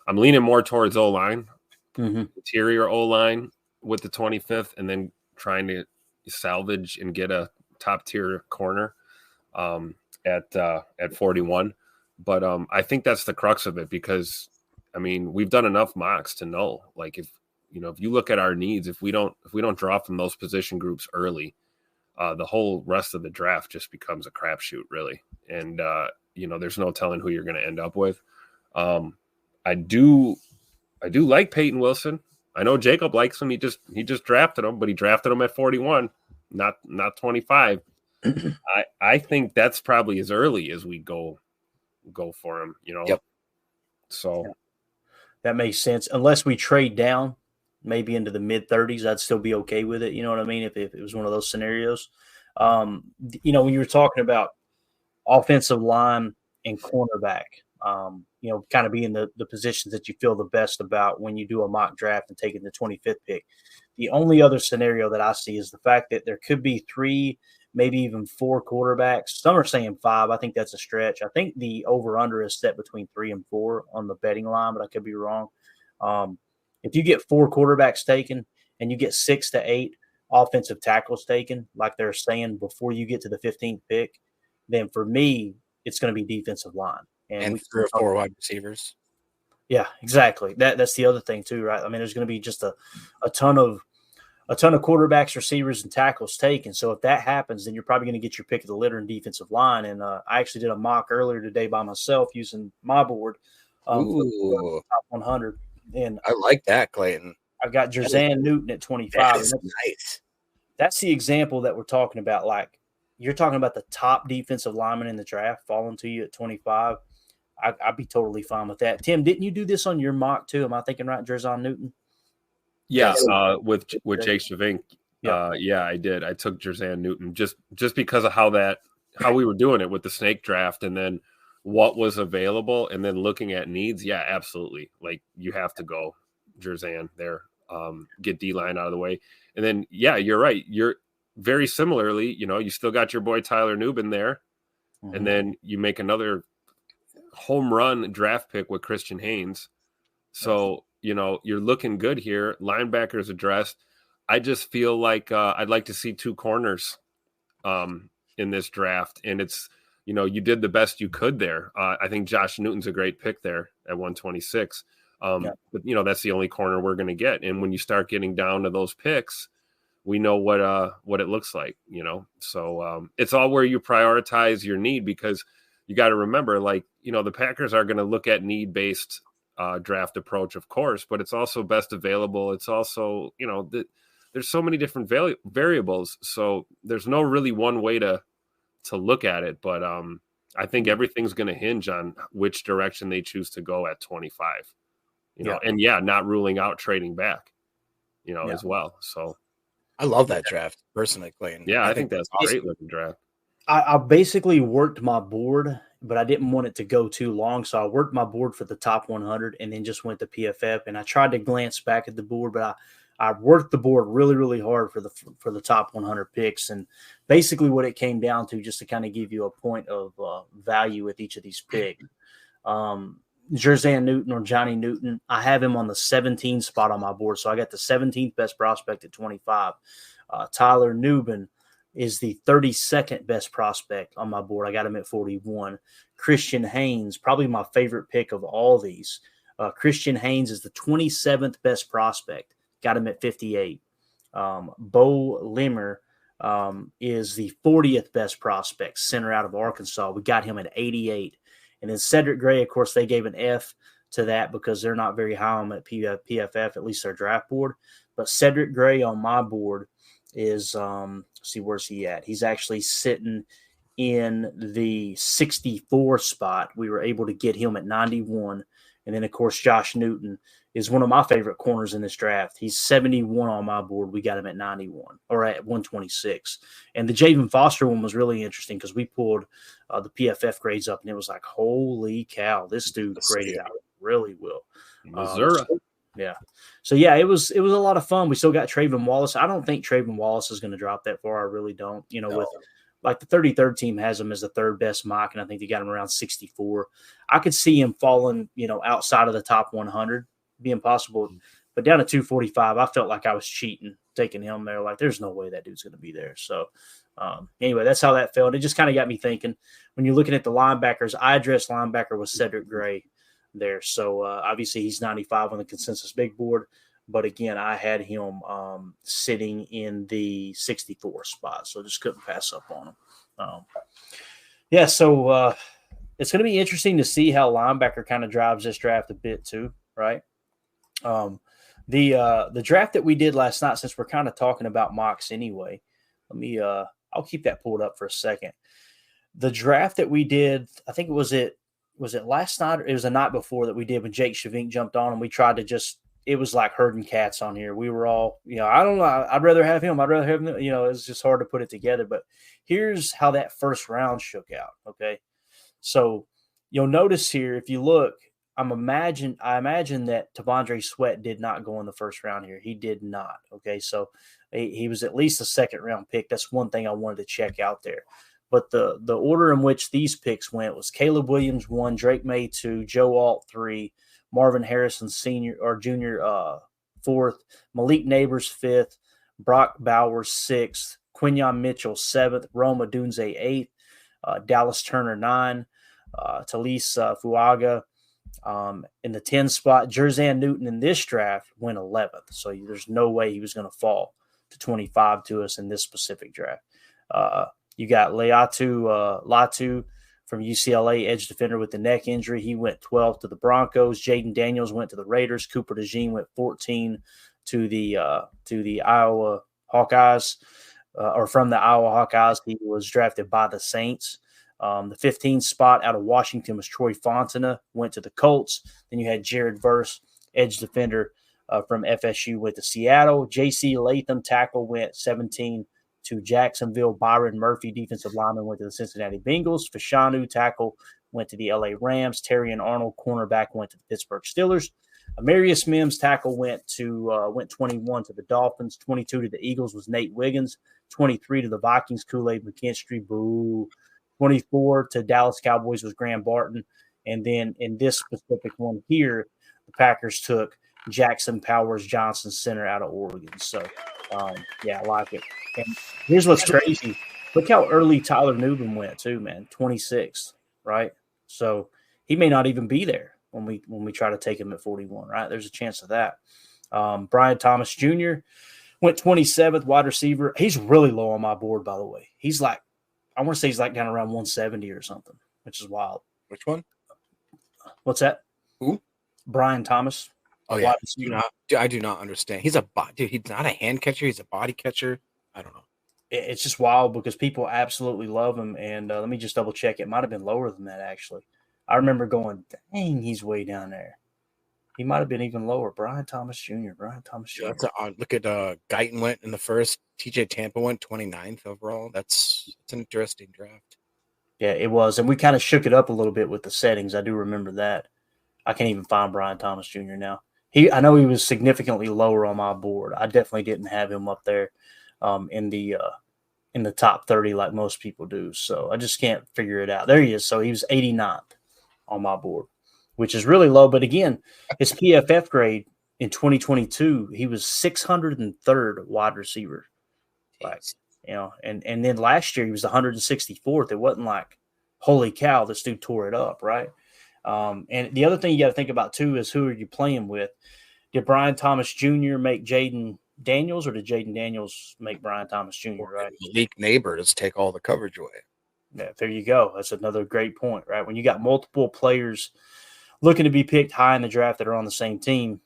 I'm leaning more towards O-line, interior O-line with the 25th, and then trying to salvage and get a top tier corner at 41. But I think that's the crux of it, because we've done enough mocks to know, like, if you look at our needs, if we don't draw from those position groups early, the whole rest of the draft just becomes a crapshoot, really. And there's no telling who you're going to end up with. I do like Peyton Wilson. I know Jacob likes him. He just drafted him, but he drafted him at 41, not 25. I think that's probably as early as we go for him. Yep. So that makes sense. Unless we trade down, maybe into the mid 30s, I'd still be okay with it. You know what I mean? If it was one of those scenarios, when you were talking about offensive line and cornerback, kind of being the positions that you feel the best about when you do a mock draft and taking the 25th pick. The only other scenario that I see is the fact that there could be 3, maybe even 4 quarterbacks. Some are saying 5. I think that's a stretch. I think the over-under is set between 3 and 4 on the betting line, but I could be wrong. If you get 4 quarterbacks taken and you get 6 to 8 offensive tackles taken, like they're saying before you get to the 15th pick, then for me, it's going to be defensive line. And 3 or 4 wide receivers. Yeah, exactly. That's the other thing too, right? I mean, there's going to be just a ton of quarterbacks, receivers, and tackles taken. So if that happens, then you're probably going to get your pick of the litter in defensive line. And I actually did a mock earlier today by myself using my board for the top 100. And I like that, Clayton. I've got Jerzan Newton at 25. That's nice. That's the example that we're talking about. Like, you're talking about the top defensive lineman in the draft falling to you at 25. I'd be totally fine with that. Tim, didn't you do this on your mock too? Am I thinking right, Jerzan Newton? Yeah, with Jake Shavink. Yeah, I did. I took Jerzan Newton just because of how we were doing it with the snake draft, and then what was available, and then looking at needs. Yeah, absolutely. Like, you have to go Jerzan there. Get D-line out of the way, and then you're right. You're very similarly. You still got your boy Tyler Nubin there, and then you make another home run draft pick with Christian Haynes. So, you're looking good here. Linebackers addressed. I just feel like I'd like to see two corners in this draft. And it's, you did the best you could there. I think Josh Newton's a great pick there at 126. But, that's the only corner we're going to get. And when you start getting down to those picks, we know what it looks like, So it's all where you prioritize your need, because you got to remember, the Packers are going to look at need-based draft approach, of course, but it's also best available. It's also, there's so many different variables. So there's no really one way to look at it. But I think everything's going to hinge on which direction they choose to go at 25, and not ruling out trading back, as well. So I love that draft personally, Clayton. Yeah, I think that's a great looking draft. I basically worked my board, but I didn't want it to go too long. So I worked my board for the top 100 and then just went to PFF. And I tried to glance back at the board, but I worked the board really, really hard for the top 100 picks. And basically what it came down to, just to kind of give you a point of value with each of these picks. Jerzan Newton, or Johnny Newton, I have him on the 17th spot on my board. So I got the 17th best prospect at 25. Tyler Nubin is the 32nd best prospect on my board. I got him at 41. Christian Haynes, probably my favorite pick of all these. Christian Haynes is the 27th best prospect. Got him at 58. Bo Limmer is the 40th best prospect, center out of Arkansas. We got him at 88. And then Cedric Gray, of course, they gave an F to that because they're not very high on him at PFF, at least their draft board. But Cedric Gray on my board is see, where's he at? He's actually sitting in the 64 spot. We were able to get him at 91. And then, of course, Josh Newton is one of my favorite corners in this draft. He's 71 on my board. We got him at 91 or at 126. And the Javen Foster one was really interesting because we pulled the PFF grades up, and it was like, holy cow, this dude graded out really well. Missouri. Yeah. So, yeah, it was a lot of fun. We still got Trayvon Wallace. I don't think Trayvon Wallace is going to drop that far. I really don't. With like the 33rd team has him as the third best mock, and I think they got him around 64. I could see him falling, outside of the top 100 being possible. But down to 245, I felt like I was cheating taking him there. Like, there's no way that dude's going to be there. So, anyway, that's how that felt. It just kind of got me thinking. When you're looking at the linebackers, I addressed linebacker was Cedric Gray there. So obviously he's 95 on the consensus big board, but again, I had him sitting in the 64 spot, so just couldn't pass up on him. So it's going to be interesting to see how linebacker kind of drives this draft a bit too, right? The draft that we did last night, since we're kind of talking about mocks anyway, I'll keep that pulled up for a second. The draft that we did, I think was it last night? Or it was the night before that we did when Jake Shavink jumped on, and we tried to it was like herding cats on here. We were all, I don't know. I'd rather have him. It's just hard to put it together. But here's how that first round shook out. Okay. So you'll notice here, if you look, I imagine that T'Vondre Sweat did not go in the first round here. He did not. Okay. So he was at least a second round pick. That's one thing I wanted to check out there. But the order in which these picks went was Caleb Williams 1, Drake May 2, Joe Alt 3, Marvin Harrison Jr. 4th, Malik Neighbors 5th, Brock Bowers 6th, Quinyon Mitchell 7th, Rome Odunze 8th, Dallas Turner 9, Talise Fuaga In the 10 spot, Jerzan Newton in this draft went 11th. So there's no way he was going to fall to 25 to us in this specific draft. You got Latu from UCLA, edge defender with the neck injury. He went 12th to the Broncos. Jaden Daniels went to the Raiders. Cooper DeJean went 14 to the Iowa Hawkeyes, or from the Iowa Hawkeyes. He was drafted by the Saints. The 15th spot out of Washington was Troy Fontana, went to the Colts. Then you had Jared Verse, edge defender from FSU, went to Seattle. J.C. Latham, tackle, went 17 to Jacksonville. Byron Murphy, defensive lineman, went to the Cincinnati Bengals. Fashanu, tackle, went to the LA Rams. Terrion Arnold, cornerback, went to the Pittsburgh Steelers. Amarius Mims, tackle, went 21 to the Dolphins. 22 to the Eagles was Nate Wiggins. 23 to the Vikings, Kool-Aid McKinstry. Boo. 24 to Dallas Cowboys was Graham Barton. And then in this specific one here, the Packers took Jackson Powers Johnson, center out of Oregon. So, I like it. And here's what's crazy. Look how early Tyler Nubin went too, man. 26th, right? So he may not even be there when we try to take him at 41, right? There's a chance of that. Brian Thomas Jr. went 27th, wide receiver. He's really low on my board, by the way. He's like, I want to say he's like down around 170 or something, which is wild. Which one? What's that? Who? Brian Thomas. Oh, yeah. I do not understand. He's he's not a hand catcher. He's a body catcher. I don't know. It's just wild because people absolutely love him. And let me just double check. It might have been lower than that, actually. I remember going, dang, he's way down there. He might have been even lower. Brian Thomas Jr. Yeah, that's look at Guyton went in the first. TJ Tampa went 29th overall. It's an interesting draft. Yeah, it was. And we kind of shook it up a little bit with the settings. I do remember that. I can't even find Brian Thomas Jr. now. I know he was significantly lower on my board. I definitely didn't have him up there in the top 30 like most people do. So I just can't figure it out. There he is. So he was 89th on my board, which is really low. But again, his PFF grade in 2022, he was 603rd wide receiver. Like, and then last year he was 164th. It wasn't like, holy cow, this dude tore it up, right? And the other thing you got to think about too is who are you playing with? Did Brian Thomas Jr. make Jaden Daniels, or did Jaden Daniels make Brian Thomas Jr., right? Malik Neighbors take all the coverage away. Yeah, there you go. That's another great point, right? When you got multiple players looking to be picked high in the draft that are on the same team,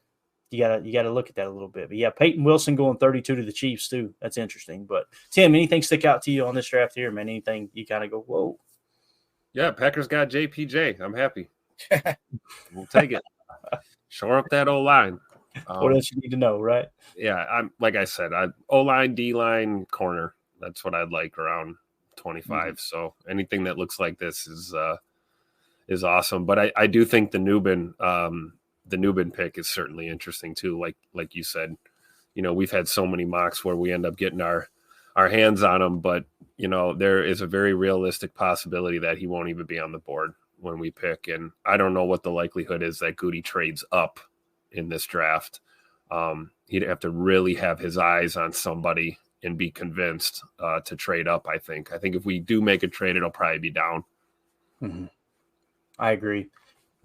you gotta look at that a little bit. But yeah, Peyton Wilson going 32 to the Chiefs too. That's interesting. But Tim, anything stick out to you on this draft here, man? Anything you kind of go, whoa? Yeah, Packers got JPJ. I'm happy. We'll take it. Shore up that O-line. What else you need to know, right? Yeah, I'm like I said, O-line, D-line, corner. That's what I'd like around 25. Mm-hmm. So anything that looks like this is awesome. But I do think the Nubin pick is certainly interesting too. Like you said, we've had so many mocks where we end up getting our hands on him, but there is a very realistic possibility that he won't even be on the board when we pick. And I don't know what the likelihood is that Goody trades up in this draft. He'd have to really have his eyes on somebody and be convinced to trade up. I think if we do make a trade, it'll probably be down. Mm-hmm. I agree.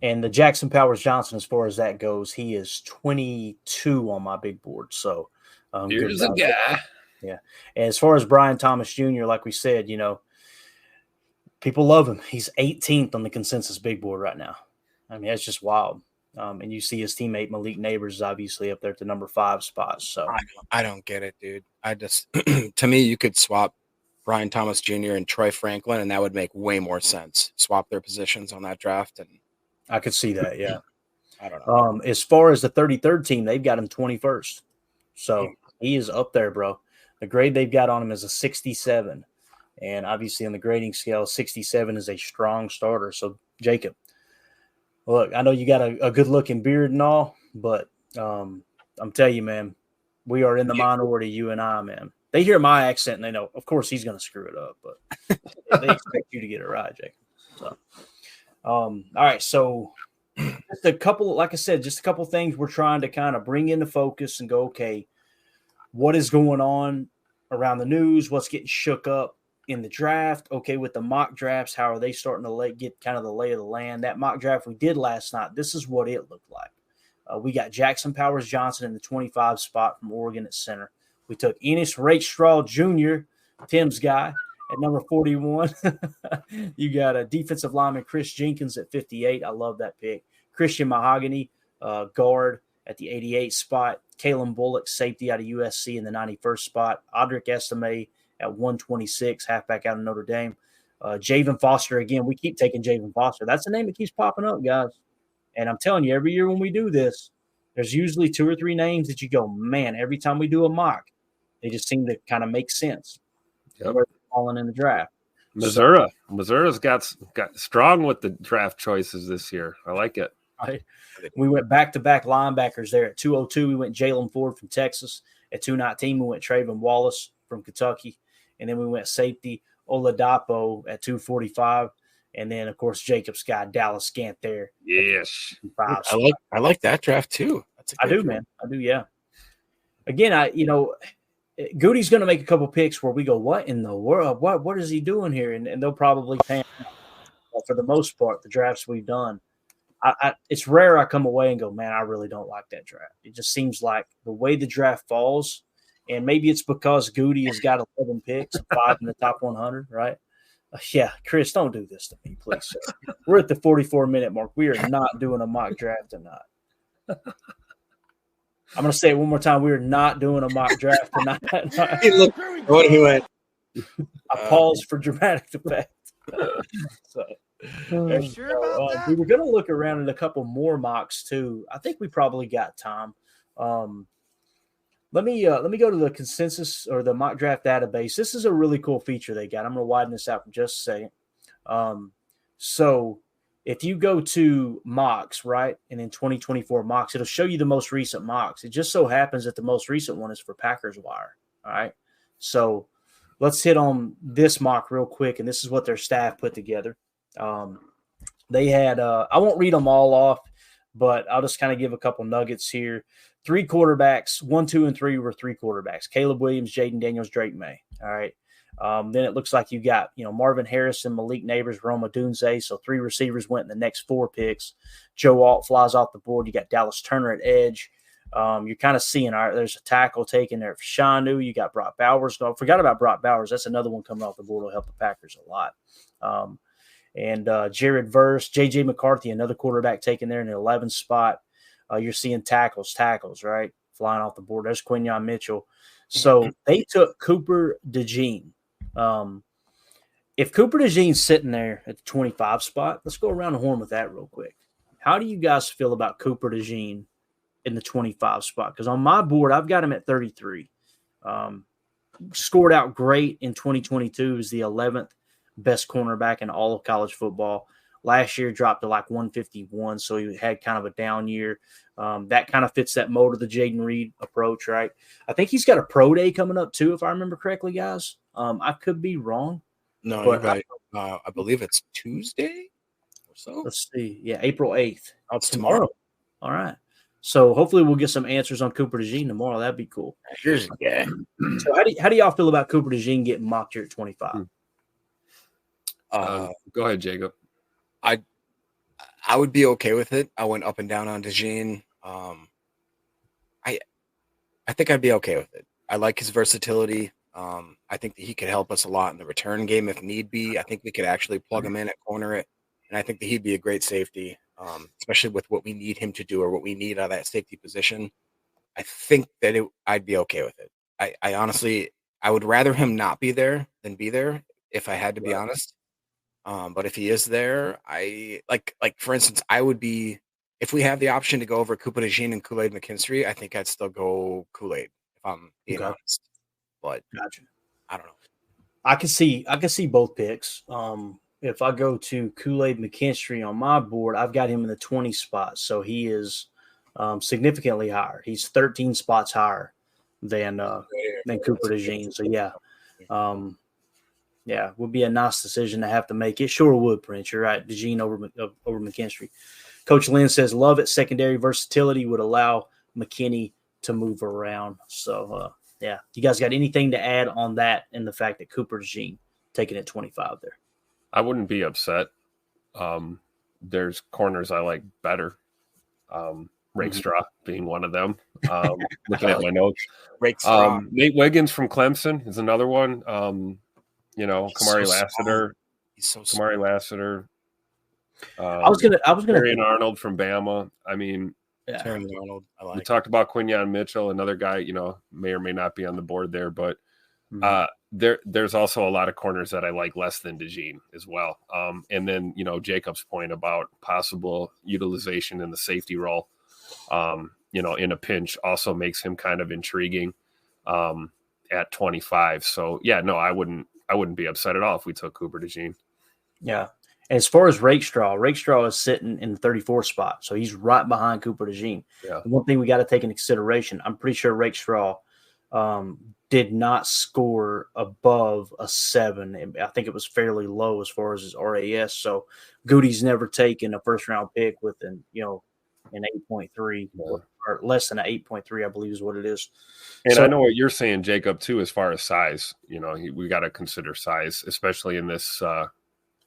And the Jackson Powers Johnson, as far as that goes, he is 22 on my big board. So here's a guy. Yeah. And as far as Brian Thomas Jr., like we said, people love him. He's 18th on the consensus big board right now. I mean, that's just wild. And you see his teammate Malik Neighbors is obviously up there at the number 5 spot. So I don't get it, dude. I just to me, you could swap Brian Thomas Jr. and Troy Franklin, and that would make way more sense. Swap their positions on that draft, and I could see that. Yeah. I don't know. As far as the 33rd team, they've got him 21st. So he is up there, bro. The grade they've got on him is a 67. And obviously on the grading scale, 67 is a strong starter. So, Jacob, look, I know you got a good-looking beard and all, but I'm telling you, man, we are in the minority, you and I, man. They hear my accent, and they know, of course, he's going to screw it up. But they expect you to get it right, Jacob. So, all right, so just a couple, like I said, just a couple things we're trying to kind of bring into focus and go, okay, what is going on around the news? What's getting shook up in the draft, okay, with the mock drafts, how are they starting to get kind of the lay of the land? That mock draft we did last night, this is what it looked like. We got Jackson Powers Johnson in the 25 spot from Oregon at center. We took Ennis Rakestraw Jr., Tim's guy, at number 41. You got a defensive lineman, Chris Jenkins, at 58. I love that pick. Christian Mahogany, guard, at the 88 spot. Kalen Bullock, safety out of USC, in the 91st spot. Audric Estime at 126, halfback out of Notre Dame. Javen Foster, again, we keep taking Javen Foster. That's a name that keeps popping up, guys. And I'm telling you, every year when we do this, there's usually 2 or 3 names that you go, man, every time we do a mock, they just seem to kind of make sense. Yep. Where they're falling in the draft. Missouri's got strong with the draft choices this year. I like it. Right. We went back-to-back linebackers there. At 202, we went Jalen Ford from Texas. At 219, we went Trayvon Wallace from Kentucky. And then we went safety Oladapo at 245. And then, of course, Jacob Scott, Dallas Scant there. Yes. I like that draft too. I do, man. I do, yeah. Again, Goody's going to make a couple picks where we go, what in the world? What is he doing here? And they'll probably pan out. For the most part, the drafts we've done. It's rare I come away and go, man, I really don't like that draft. It just seems like the way the draft falls, and maybe it's because Goody has got 11 picks, 5 in the top 100, right? Yeah, Chris, don't do this to me, please, sir. We're at the 44-minute mark. We are not doing a mock draft tonight. I'm going to say it one more time. We are not doing a mock draft tonight. Hey, look, what he went. I paused for dramatic effect. We were going to look around at a couple more mocks too. I think we probably got time. Let me go to the consensus or the mock draft database. This is a really cool feature they got. I'm going to widen this out for just a second. So if you go to mocks, right, and in 2024 mocks, it'll show you the most recent mocks. It just so happens that the most recent one is for Packers Wire. All right. So let's hit on this mock real quick, and this is what their staff put together. They had I won't read them all off, but I'll just kind of give a couple nuggets here. 3 quarterbacks, 1, 2, and 3 were 3 quarterbacks. Caleb Williams, Jaden Daniels, Drake May. All right. Then it looks like you got, Marvin Harrison, Malik Neighbors, Roma Dunze. So 3 receivers went in the next 4 picks. Joe Alt flies off the board. You got Dallas Turner at edge. You're kind of seeing, all right, there's a tackle taken there for Shanu. You got Brock Bowers. Forgot about Brock Bowers. That's another one coming off the board. Will help the Packers a lot. And Jared Verse, J.J. McCarthy, another quarterback taken there in the 11th spot. You're seeing tackles, right, flying off the board. There's Quinyon Mitchell. So they took Cooper DeJean. If Cooper DeJean's sitting there at the 25 spot, let's go around the horn with that real quick. How do you guys feel about Cooper DeJean in the 25 spot? Because on my board, I've got him at 33. Scored out great in 2022 as the 11th best cornerback in all of college football. Last year dropped to like 151, so he had kind of a down year. That kind of fits that mold of the Jaden Reed approach, right? I think he's got a pro day coming up too, if I remember correctly, guys. I could be wrong. No, you're right. I believe it's Tuesday or so. Let's see. Yeah, April 8th. Oh, it's tomorrow. All right. So hopefully we'll get some answers on Cooper DeJean tomorrow. That'd be cool. Here's a guy. So how do y'all feel about Cooper DeJean getting mocked here at 25? Go ahead, Jacob. I would be okay with it. I went up and down on DeJean. I think I'd be okay with it. I like his versatility. I think that he could help us a lot in the return game if need be. I think we could actually plug him in at corner it, and I think that he'd be a great safety, especially with what we need him to do or what we need out of that safety position. I think that I'd be okay with it. I honestly, I would rather him not be there than be there if I had to be honest. But if he is there, I like for instance, I would be, if we have the option to go over Cooper DeJean and Kool-Aid McKinstry, I think I'd still go Kool-Aid if I'm being honest. But gotcha. I don't know. I can see both picks. If I go to Kool-Aid McKinstry on my board, I've got him in the 20 spot, so he is significantly higher. He's 13 spots higher than Cooper DeJean. So yeah, would be a nice decision to have to make. It sure would, Prince. You're right. DeJean over McKinstry. Coach Lynn says, love it. Secondary versatility would allow McKinney to move around. So, yeah. You guys got anything to add on that and the fact that Cooper DeJean taking it 25 there. I wouldn't be upset. There's corners I like better. Rakestraw being one of them. Looking at my notes. Nate Wiggins from Clemson is another one. Kamari Lassiter. He's so Kamari Lassiter. I was gonna Marion Arnold from Bama. I mean, Terry Arnold. I like. We talked about Quinyon Mitchell, another guy, may or may not be on the board there, but there's also a lot of corners that I like less than DeJean as well. And then, Jacob's point about possible utilization in the safety role, in a pinch also makes him kind of intriguing at 25. So yeah, no, I wouldn't be upset at all if we took Cooper DeJean. Yeah. As far as Rakestraw is sitting in the 34th spot. So he's right behind Cooper DeJean. Yeah. One thing we got to take into consideration, I'm pretty sure Rakestraw did not score above a 7. I think it was fairly low as far as his RAS. So Goody's never taken a first-round pick with an 8.3 or less than an 8.3, I believe is what it is. And so, I know what you're saying, Jacob, too, as far as size. We got to consider size, especially in this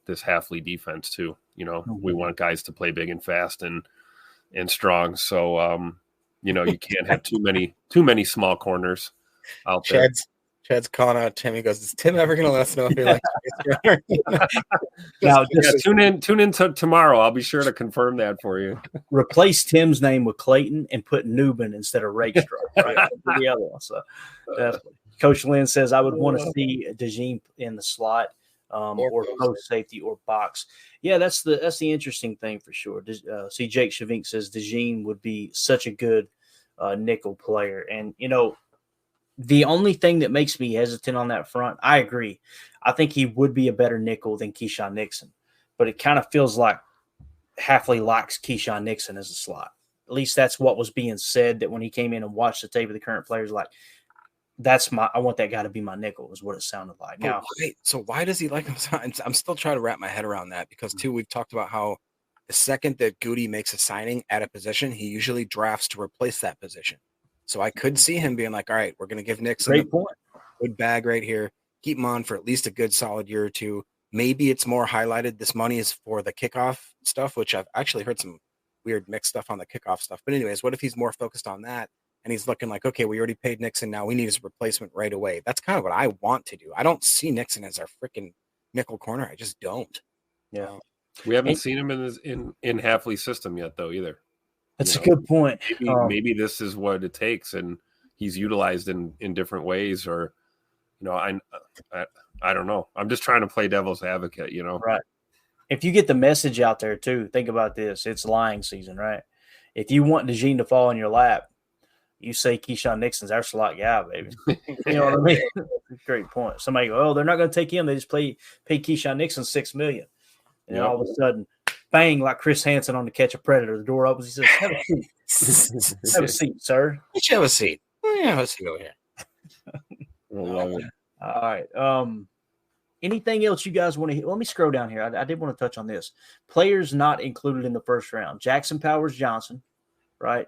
this Hafley defense too. We want guys to play big and fast and strong. So you can't have too many small corners out there. Chad's calling out Tim. He goes, "Is Tim ever going to let us know if he likes?" Now, tune in tomorrow. I'll be sure to confirm that for you. Replace Tim's name with Clayton and put Newbin instead of Rakestraw. Right? The other one. So definitely. Coach Lynn says I would want to see DeJean in the slot. Or post safety or box. Yeah, that's the interesting thing for sure. See, Jake Shavink says DeJean would be such a good nickel player. And, the only thing that makes me hesitant on that front, I agree. I think he would be a better nickel than Keyshawn Nixon. But it kind of feels like Hafley likes Keyshawn Nixon as a slot. At least that's what was being said, that when he came in and watched the tape of the current players, like, I want that guy to be my nickel is what it sounded like. Now, so why does he like him? I'm still trying to wrap my head around that because too, we've talked about how the second that Goody makes a signing at a position, he usually drafts to replace that position. So I could see him being like, all right, we're going to give Nixon a good bag right here. Keep him on for at least a good solid year or two. Maybe it's more highlighted. This money is for the kickoff stuff, which I've actually heard some weird mixed stuff on the kickoff stuff. But anyways, what if he's more focused on that? And he's looking like, okay, we already paid Nixon. Now we need his replacement right away. That's kind of what I want to do. I don't see Nixon as our freaking nickel corner. I just don't. Yeah. We haven't seen him in Hafley's system yet, though, either. That's a good point. Maybe this is what it takes, and he's utilized in different ways. Or, I don't know. I'm just trying to play devil's advocate. Right. If you get the message out there too, think about this. It's lying season, right? If you want DeJean to fall in your lap, you say Keyshawn Nixon's our slot guy, baby. You know what I mean? Great point. Somebody go, oh, they're not going to take him. They just pay Keyshawn Nixon $6 million. And then all of a sudden, bang, like Chris Hansen on To Catch a Predator. The door opens. He says, have a seat. Have a seat, sir. Let's have a seat. Yeah, let's go here. All right. Anything else you guys want to – let me scroll down here. I did want to touch on this. Players not included in the first round. Jackson Powers Johnson, right?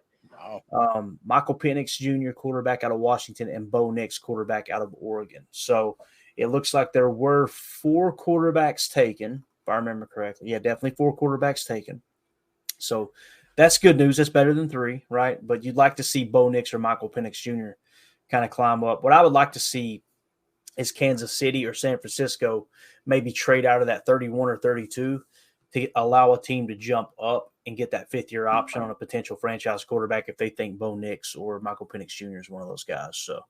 Wow. Michael Penix Jr., quarterback out of Washington, and Bo Nix, quarterback out of Oregon. So it looks like there were 4 quarterbacks taken, if I remember correctly. Yeah, definitely 4 quarterbacks taken. So that's good news. That's better than 3, right? But you'd like to see Bo Nix or Michael Penix Jr. kind of climb up. What I would like to see is Kansas City or San Francisco maybe trade out of that 31 or 32 to allow a team to jump up and get that 5th-year option on a potential franchise quarterback if they think Bo Nix or Michael Penix Jr. is one of those guys. So,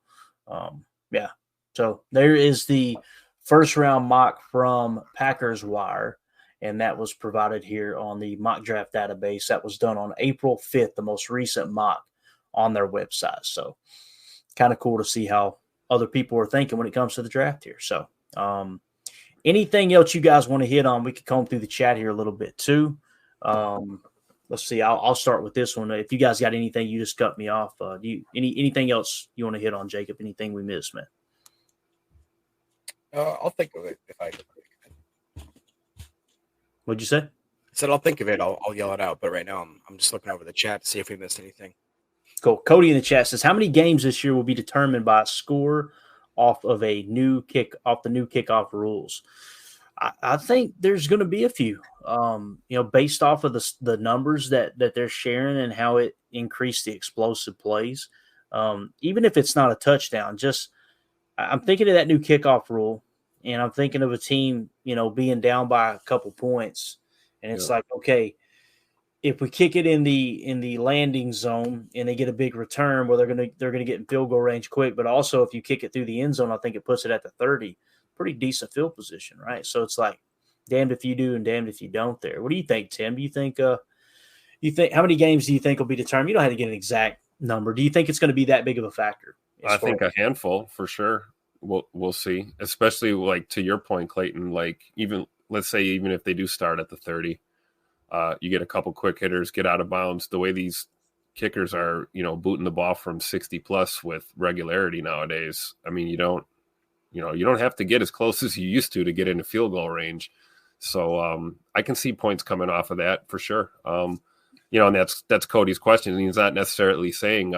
yeah. So there is the first-round mock from Packers Wire, and that was provided here on the mock draft database. That was done on April 5th, the most recent mock on their website. So kind of cool to see how other people are thinking when it comes to the draft here. So anything else you guys want to hit on, we could comb through the chat here a little bit too. Let's see. I'll start with this one. If you guys got anything, you just cut me off. Anything else you want to hit on, Jacob? Anything we missed, man? I'll think of it if I can. What'd you say? I said I'll think of it. I'll yell it out. But right now I'm just looking over the chat to see if we missed anything. Cool. Cody in the chat says, how many games this year will be determined by a score off the new kickoff rules. I think there's going to be a few, based off of the numbers that they're sharing and how it increased the explosive plays. Even if it's not a touchdown, I'm thinking of that new kickoff rule, and I'm thinking of a team, being down by a couple points, and it's like, okay, if we kick it in the landing zone and they get a big return, well, they're gonna get in field goal range quick. But also, if you kick it through the end zone, I think it puts it at the 30, pretty decent field position, right? So it's like, damned if you do and damned if you don't. There, what do you think, Tim? Do you think how many games do you think will be determined? You don't have to get an exact number. Do you think it's going to be that big of a factor? I think a handful for sure. We'll see, especially like to your point, Clayton. Like let's say even if they do start at the 30. You get a couple quick hitters, get out of bounds. The way these kickers are, booting the ball from 60 plus with regularity nowadays. I mean, you don't have to get as close as you used to get into field goal range. So I can see points coming off of that for sure. And that's Cody's question. He's not necessarily saying,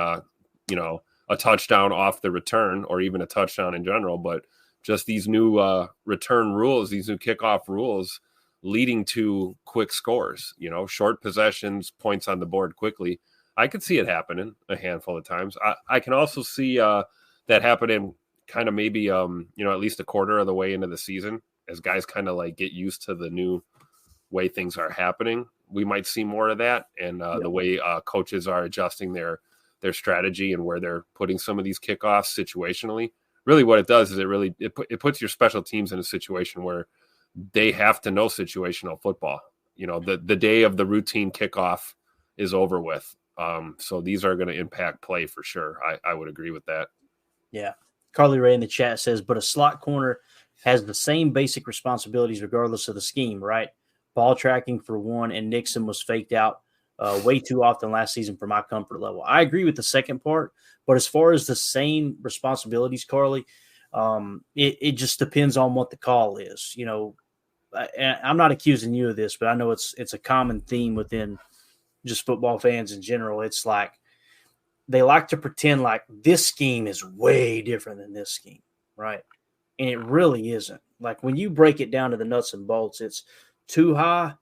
a touchdown off the return or even a touchdown in general, but just these new return rules, these new kickoff rules, leading to quick scores, short possessions, points on the board quickly. I could see it happening a handful of times. I can also see that happening kind of maybe, at least a quarter of the way into the season as guys kind of like get used to the new way things are happening. We might see more of that. And the way coaches are adjusting their strategy and where they're putting some of these kickoffs situationally. Really what it does is it puts your special teams in a situation where they have to know situational football. The day of the routine kickoff is over with. So these are going to impact play for sure. I would agree with that. Yeah. Carly Ray in the chat says, but a slot corner has the same basic responsibilities regardless of the scheme, right? Ball tracking for one, and Nixon was faked out way too often last season for my comfort level. I agree with the second part, but as far as the same responsibilities, Carly, it just depends on what the call is. I'm not accusing you of this, but I know it's a common theme within just football fans in general. It's like they like to pretend like this scheme is way different than this scheme, right? And it really isn't. Like when you break it down to the nuts and bolts, it's two high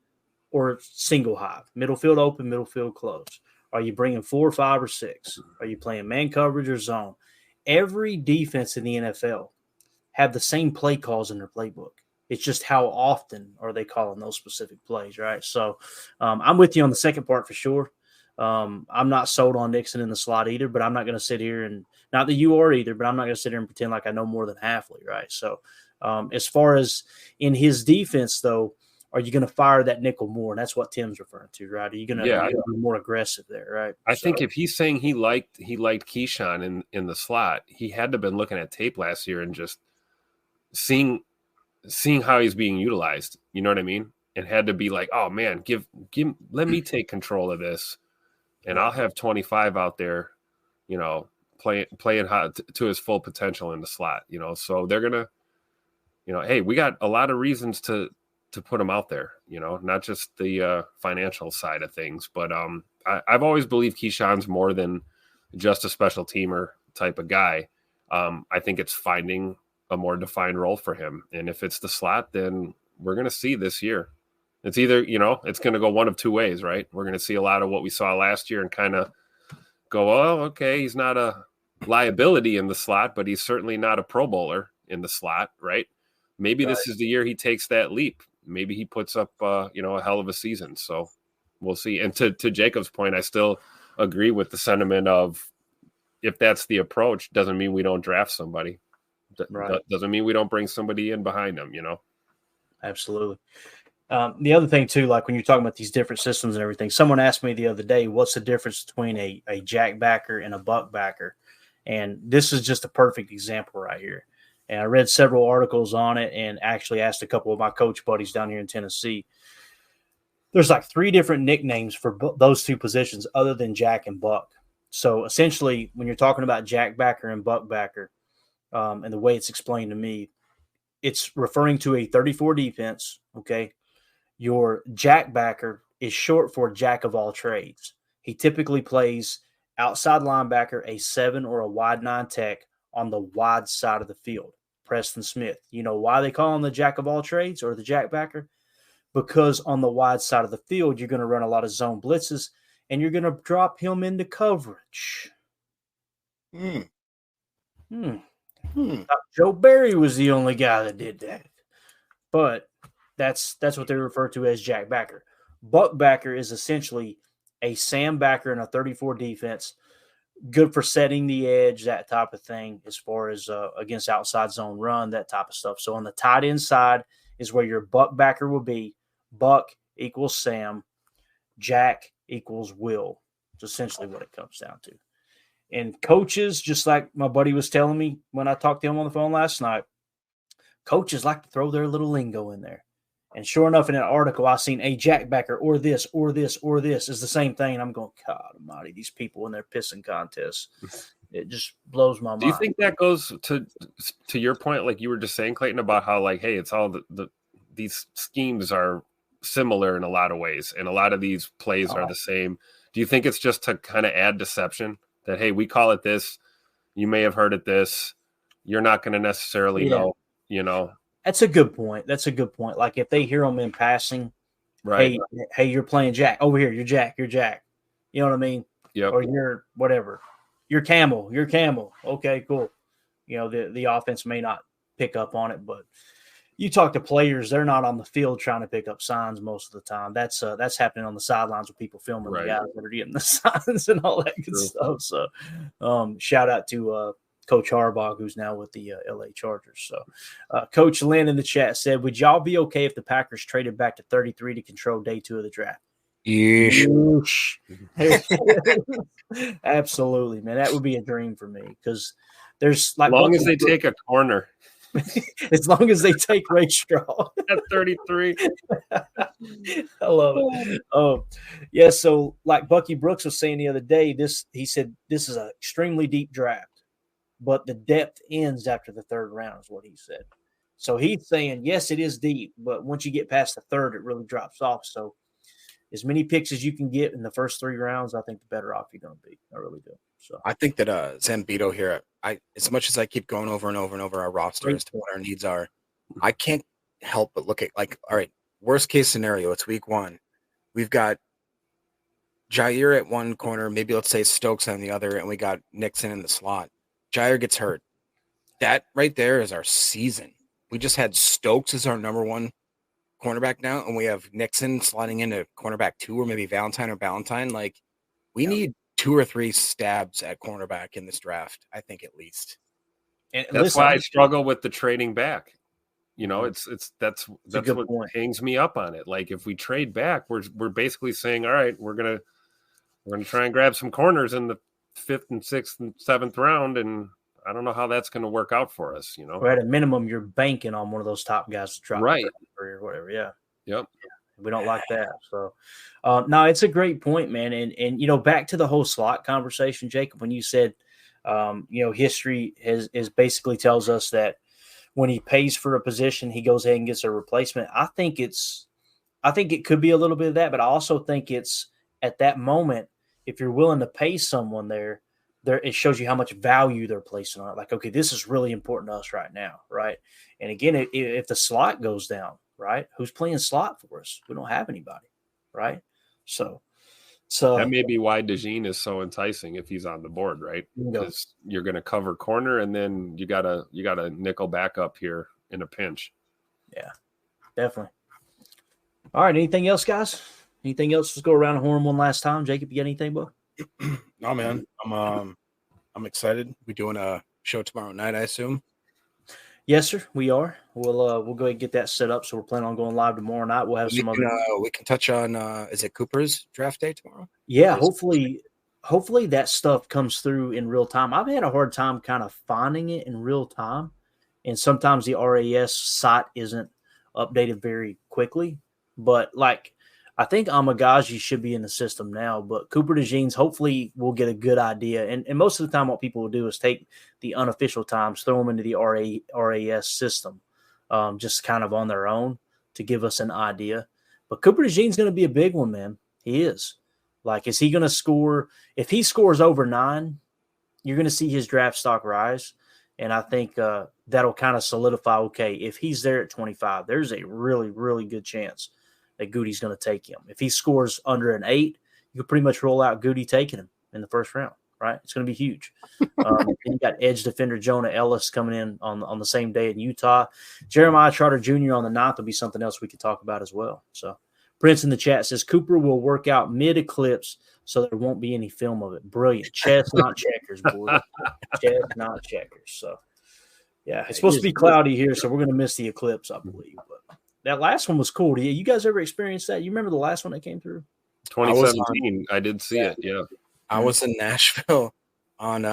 or single high, middle field open, middle field closed. Are you bringing 4, 5, or 6? Are you playing man coverage or zone? Every defense in the NFL have the same play calls in their playbook. It's just how often are they calling those specific plays, right? So I'm with you on the second part for sure. I'm not sold on Nixon in the slot either, but I'm not going to sit here and – not that you are either, but I'm not going to sit here and pretend like I know more than Halfley, right? So as far as in his defense, though, are you going to fire that nickel more? And that's what Tim's referring to, right? Are you going to be more aggressive there, right? I think if he's saying he liked Keyshawn in the slot, he had to have been looking at tape last year and just seeing how he's being utilized, you know what I mean? And had to be like, oh man, let me take control of this, and I'll have 25 out there, playing hot to his full potential in the slot, So they're gonna, hey, we got a lot of reasons to put him out there, not just the financial side of things, but I've always believed Keyshawn's more than just a special teamer type of guy. I think it's finding a more defined role for him. And if it's the slot, then we're going to see this year. It's either, it's going to go one of two ways, right? We're going to see a lot of what we saw last year and kind of go, oh, okay, he's not a liability in the slot, but he's certainly not a Pro Bowler in the slot, right? Maybe this is the year he takes that leap. Maybe he puts up, a hell of a season. So we'll see. And to Jacob's point, I still agree with the sentiment of if that's the approach, doesn't mean we don't draft somebody. Right. Doesn't mean we don't bring somebody in behind them, Absolutely. The other thing too, like when you're talking about these different systems and everything, someone asked me the other day, what's the difference between a jack backer and a buck backer? And this is just a perfect example right here. And I read several articles on it and actually asked a couple of my coach buddies down here in Tennessee. There's like 3 different nicknames for those two positions other than jack and buck. So essentially when you're talking about jack backer and buck backer, and the way it's explained to me, it's referring to a 34 defense, okay? Your jack backer is short for jack of all trades. He typically plays outside linebacker, a 7 or a wide 9 tech on the wide side of the field. Preston Smith. You know why they call him the jack of all trades or the jackbacker? Because on the wide side of the field, you're going to run a lot of zone blitzes, and you're going to drop him into coverage. Joe Barry was the only guy that did that. But that's what they refer to as jackbacker. Buckbacker is essentially a Sam backer in a 34 defense, good for setting the edge, that type of thing, as far as against outside zone run, that type of stuff. So on the tight end side is where your buckbacker will be. Buck equals Sam. Jack equals Will. It's essentially what it comes down to. And coaches, just like my buddy was telling me when I talked to him on the phone last night, coaches like to throw their little lingo in there. And sure enough, in an article, I seen a jackbacker or this or this or this is the same thing. And I'm going, God almighty, these people in their pissing contests. It just blows my mind. Do you think that goes to your point, like you were just saying, Clayton, about how, like, hey, it's all these schemes are similar in a lot of ways, and a lot of these plays are the same. Do you think it's just to kind of add deception that, hey, we call it this, you may have heard it this, you're not going to necessarily know, you know? That's a good point. Like if they hear them in passing, right? Hey, you're playing Jack over here. You're Jack. You know what I mean? Yeah. Or you're whatever. You're Camel. Okay, cool. You know, the offense may not pick up on it, but you talk to players, they're not on the field trying to pick up signs most of the time. That's happening on the sidelines with people filming the guys that are getting the signs and all that good stuff. So shout out to Coach Harbaugh, who's now with the LA Chargers. So Coach Lynn in the chat said, would y'all be okay if the Packers traded back to 33 to control day 2 of the draft? Yeesh. Absolutely, man. That would be a dream for me, because there's like, as long as they take a corner. As long as they take Ray Straw at 33. I love it. Yeah. So like Bucky Brooks was saying the other day, he said this is an extremely deep draft, but the depth ends after the 3rd round is what he said. So he's saying, yes, it is deep, but once you get past the 3rd, it really drops off. So as many picks as you can get in the first 3 rounds, I think the better off you're going to be. I really do. So I think that Zambito here, as much as I keep going over and over and over our roster as to what our needs are, I can't help but look at, like, all right, worst case scenario, it's week 1. We've got Jair at one corner, maybe let's say Stokes on the other, and we got Nixon in the slot. Jair gets hurt. That right there is our season. We just had Stokes as our number 1 cornerback now, and we have Nixon sliding into cornerback 2, or maybe Valentine or Ballantyne. Like, we need 2 or 3 stabs at cornerback in this draft, I think, at least. And that's why I struggle with the trading back. You know, that's what hangs me up on it. Like, if we trade back, we're basically saying, all right, we're gonna try and grab some corners in the 5th and 6th and 7th round, and I don't know how that's going to work out for us. You know, or at a minimum, you're banking on one of those top guys to drop, right, or whatever. Yeah. Yep. We don't like that. So, no, it's a great point, man. And you know, back to the whole slot conversation, Jacob, when you said, you know, history is basically tells us that when he pays for a position, he goes ahead and gets a replacement. I think it could be a little bit of that, but I also think it's at that moment, if you're willing to pay someone there, it shows you how much value they're placing on it. Like, okay, this is really important to us right now, right? And again, if the slot goes down, right? Who's playing slot for us? We don't have anybody, right? So that may be why DeJean is so enticing if he's on the board, right? Because you're going to cover corner, and then you got a nickel backup here in a pinch. Yeah, definitely. All right, anything else, guys? Anything else? Let's go around the horn one last time. Jacob, you got anything, bud? No, man. I'm excited. We doing a show tomorrow night, I assume. Yes, sir. We are. We'll go ahead and get that set up. So we're planning on going live tomorrow night. We'll have we can touch on is it Cooper's draft day tomorrow? Yeah, hopefully that stuff comes through in real time. I've had a hard time kind of finding it in real time, and sometimes the RAS site isn't updated very quickly. But like, I think Amagaji should be in the system now, but Cooper DeJeans, hopefully we'll get a good idea. And most of the time what people will do is take the unofficial times, throw them into the RAS system, just kind of on their own to give us an idea. But Cooper DeJean's going to be a big one, man. He is. Like, is he going to score? If he scores over 9, you're going to see his draft stock rise. And I think that'll kind of solidify, okay, if he's there at 25, there's a really, really good chance that Goody's going to take him. If he scores under an 8, you could pretty much roll out Goody taking him in the first round, right? It's going to be huge. And you got edge defender Jonah Ellis coming in on the same day in Utah. Jeremiah Trotter Jr. on the 9th will be something else we could talk about as well. So Prince in the chat says Cooper will work out mid-eclipse so there won't be any film of it. Brilliant. Chess, not checkers, boy. Chess, not checkers. So, yeah, it's supposed to be cloudy here, so we're going to miss the eclipse, I believe. But that last one was cool. You guys ever experienced that? You remember the last one that came through? 2017. I did see it, yeah. I was in Nashville on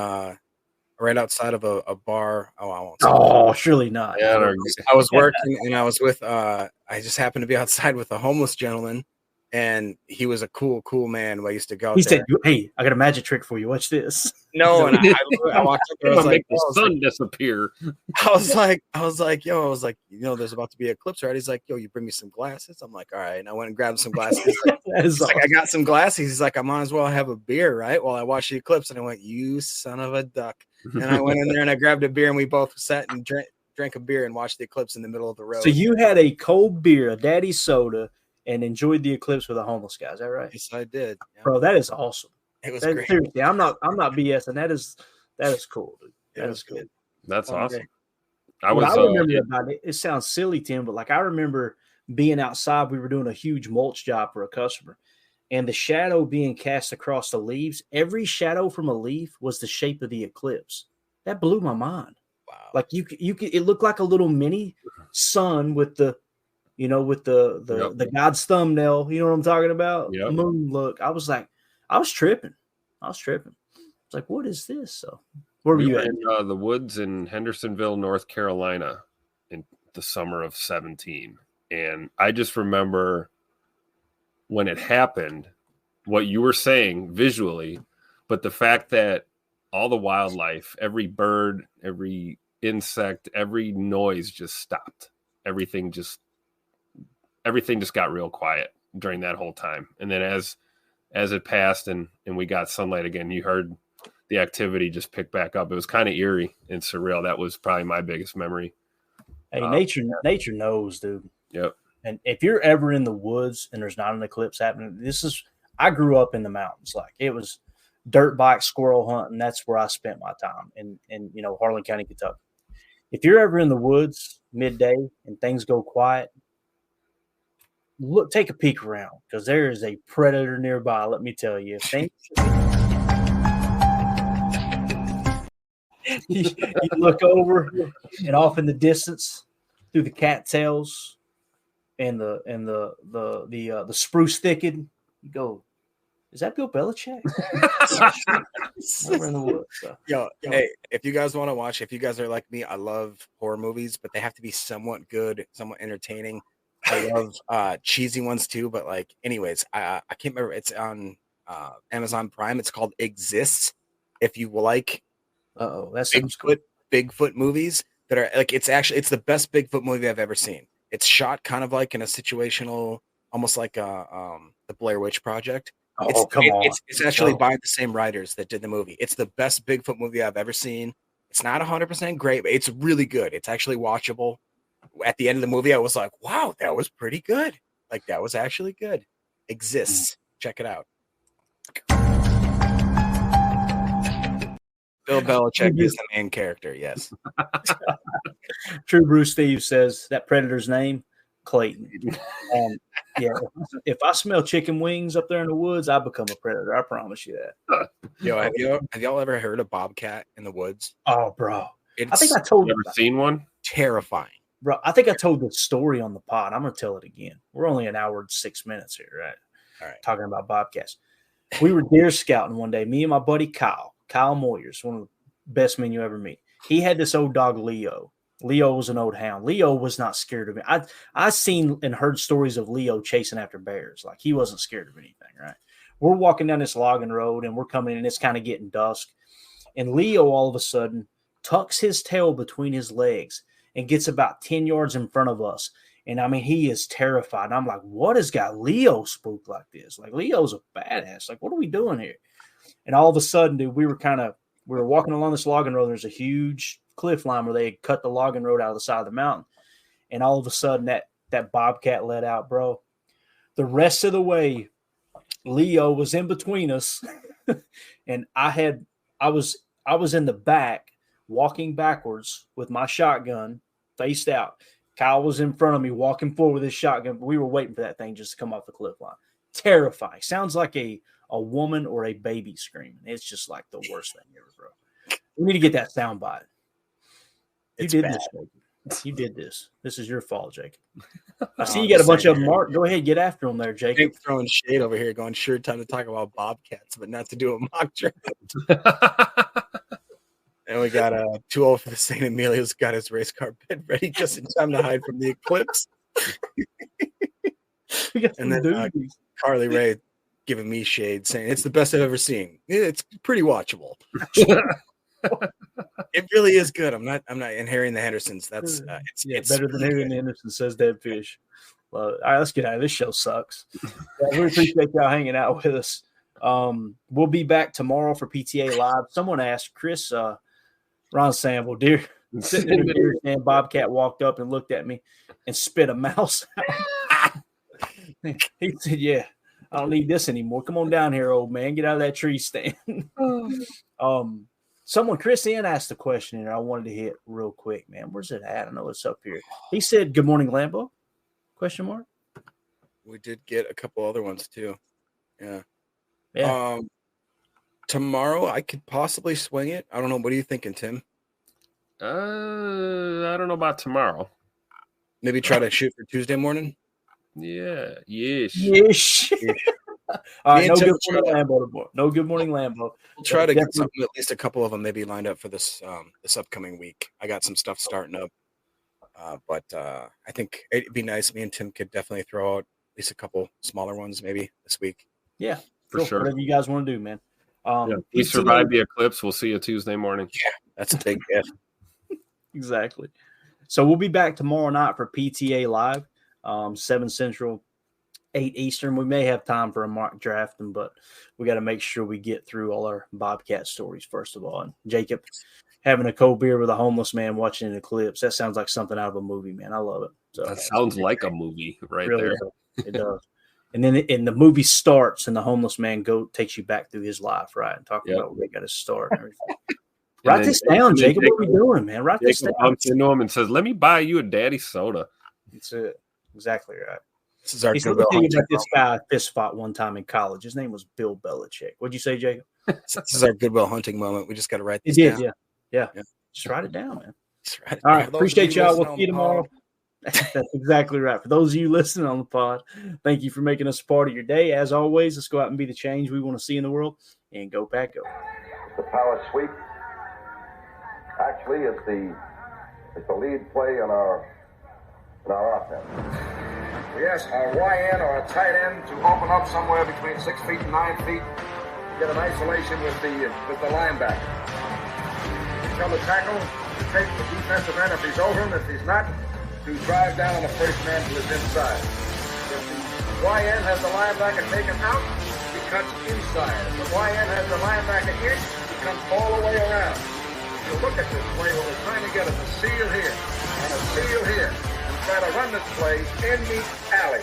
right outside of a bar. Oh, I won't say Oh, surely not. Yeah, I was working and I was with I just happened to be outside with a homeless gentleman, and he was a cool man who I used to go out He there. said, "Hey, I got a magic trick for you. Watch this." No, and I walked up there, I was like, make the sun disappear. I was like, there's about to be an eclipse, right? He's like, yo, you bring me some glasses? I'm like, all right. And I went and grabbed some glasses. He's like, I got some glasses. He's like, I might as well have a beer, right? While I watch the eclipse. And I went, you son of a duck. And I went in there and I grabbed a beer, and we both sat and drank a beer and watched the eclipse in the middle of the road. So you had a cold beer, a daddy soda, and enjoyed the eclipse with a homeless guy. Is that right? Yes, I did. Yeah. Bro, that is awesome. It was That, great. seriously, I'm not BSing. That is cool, dude. That is good. That's awesome. Okay. I What was. I remember about it, it sounds silly, Tim, but like I remember being outside, we were doing a huge mulch job for a customer, and the shadow being cast across the leaves, every shadow from a leaf was the shape of the eclipse. That blew my mind. Wow. Like you could, it looked like a little mini sun with the, with the God's thumbnail. You know what I'm talking about? Yep. Moon look. I was tripping. It's like, what is this? So where were We you were at? in the woods in Hendersonville, North Carolina, in the summer of 17, and I just remember when it happened, what you were saying visually, but the fact that all the wildlife, every bird, every insect, every noise just stopped. Everything just got real quiet during that whole time. And then as it passed and we got sunlight again, you heard the activity just pick back up. It was kind of eerie and surreal. That was probably my biggest memory. Hey, nature knows, dude. Yep. And if you're ever in the woods and there's not an eclipse happening, I grew up in the mountains. Like it was dirt bike, squirrel hunting. That's where I spent my time in Harlan County, Kentucky. If you're ever in the woods midday and things go quiet, take a peek around because there is a predator nearby. Let me tell you, you look over and off in the distance through the cattails and the spruce thicket, you go, is that Bill Belichick? We're in the woods, so. Yo, hey, if you guys want to watch, if you guys are like me, I love horror movies, but they have to be somewhat good, somewhat entertaining. I love cheesy ones too, but like, anyways, I can't remember. It's on Amazon Prime. It's called Exists. If you like, that's Bigfoot movies that are like, it's the best Bigfoot movie I've ever seen. It's shot kind of like in a situational, almost like the Blair Witch Project. Come on. It's actually by the same writers that did the movie. It's the best Bigfoot movie I've ever seen. It's not 100% great, but it's really good. It's actually watchable. At the end of the movie, I was like, wow, that was pretty good. Like, that was actually good. Exists. Check it out. Bill Belichick is the main character, yes. True Bruce Steve says that predator's name, Clayton. Yeah, if I smell chicken wings up there in the woods, I become a predator. I promise you that. Yo, have y'all ever heard of Bobcat in the woods? Oh, bro. It's I think I told you. Ever seen one? Terrifying. Bro, I think I told the story on the pod. I'm going to tell it again. We're only an hour and 6 minutes here, right? All right. Talking about bobcats. We were deer scouting one day. Me and my buddy Kyle Moyers, one of the best men you ever meet. He had this old dog, Leo. Leo was an old hound. Leo was not scared of it. I seen and heard stories of Leo chasing after bears. Like, he wasn't scared of anything, right? We're walking down this logging road, and we're coming, and it's kind of getting dusk. And Leo, all of a sudden, tucks his tail between his legs and gets about 10 yards in front of us. And, I mean, he is terrified. And I'm like, what has got Leo spooked like this? Like, Leo's a badass. Like, what are we doing here? And all of a sudden, dude, we were walking along this logging road. There's a huge cliff line where they had cut the logging road out of the side of the mountain. And all of a sudden that bobcat let out, bro. The rest of the way, Leo was in between us, and I was in the back walking backwards with my shotgun faced out. Kyle was in front of me walking forward with his shotgun. We were waiting for that thing just to come off the cliff line. Terrifying. Sounds like a woman or a baby screaming. It's just like the worst thing ever, bro. We need to get that sound bite. You did this, Jacob. You did this. This is your fault, Jacob. I see you got a bunch of them, Mark. Go ahead, get after them there, Jacob. I'm throwing shade over here, going, sure, time to talk about bobcats, but not to do a mock draft. And we got 2-0 for the St. Emilio's got his race car bed ready just in time to hide from the eclipse. And then Carly Ray giving me shade, saying it's the best I've ever seen. It's pretty watchable. It really is good. I'm not. And Harry and the Hendersons. That's it's better than Harry and the Hendersons, says Dead Fish. Well, all right, let's get out of this. Show sucks. I really appreciate y'all hanging out with us. We'll be back tomorrow for PTA Live. Someone asked Chris, Ron Sample, sitting in the deer stand, Bobcat walked up and looked at me and spit a mouse out. He said, "Yeah, I don't need this anymore. Come on down here, old man. Get out of that tree stand." Someone, Chris N, asked a question here I wanted to hit real quick, man. Where's it at? I know it's up here. He said, "Good morning, Lambo?" Question mark. We did get a couple other ones too. Yeah. Tomorrow I could possibly swing it. I don't know. What are you thinking, Tim? I don't know about tomorrow. Maybe try to shoot for Tuesday morning. Yeah. Yes. All right, no good morning, Lambo. No good morning, Lambo. We'll try to get something, at least a couple of them maybe lined up for this upcoming week. I got some stuff starting up, but I think it'd be nice. Me and Tim could definitely throw out at least a couple smaller ones maybe this week. Yeah, for sure. Whatever you guys want to do, man. We survived the eclipse. We'll see you Tuesday morning. Yeah, that's a big gift. Exactly. So we'll be back tomorrow night for PTA Live, 7 Central, 8 Eastern. We may have time for a mock drafting, but we got to make sure we get through all our Bobcat stories first of all. And Jacob having a cold beer with a homeless man watching an eclipse, that sounds like something out of a movie, man. I love it. So that sounds like a movie right really there. It does. And then the movie starts and the homeless man takes you back through his life, right? And talking about where he got his start and everything. Write this down, Jacob. What are we doing, man? Write this down. Bumps into him and says, "Let me buy you a daddy soda." That's it. Exactly right. This is our Goodwill Hunting about this guy I fist fought one time in college. His name was Bill Belichick. What'd you say, Jacob? This is our Goodwill Hunting moment. We just got to write this down. Yeah. Just write it down, man. Write it All right. down. Appreciate y'all. We'll see you tomorrow. That's exactly right. For those of you listening on the pod, thank you for making us a part of your day. As always, let's go out and be the change we want to see in the world. And go Pack, go. The power sweep actually is the lead play in our offense. We ask our YN or a tight end to open up somewhere between 6 feet and 9 feet, get an isolation with the linebacker. Tell the tackle to take the defensive end if he's over him. If he's not, to drive down on the first man to his inside. If the YN has the linebacker taken out, he cuts inside. If the YN has the linebacker in, he comes all the way around. If you look at this play, what we're trying to get is a seal here and a seal here. And try to run this play in the alley.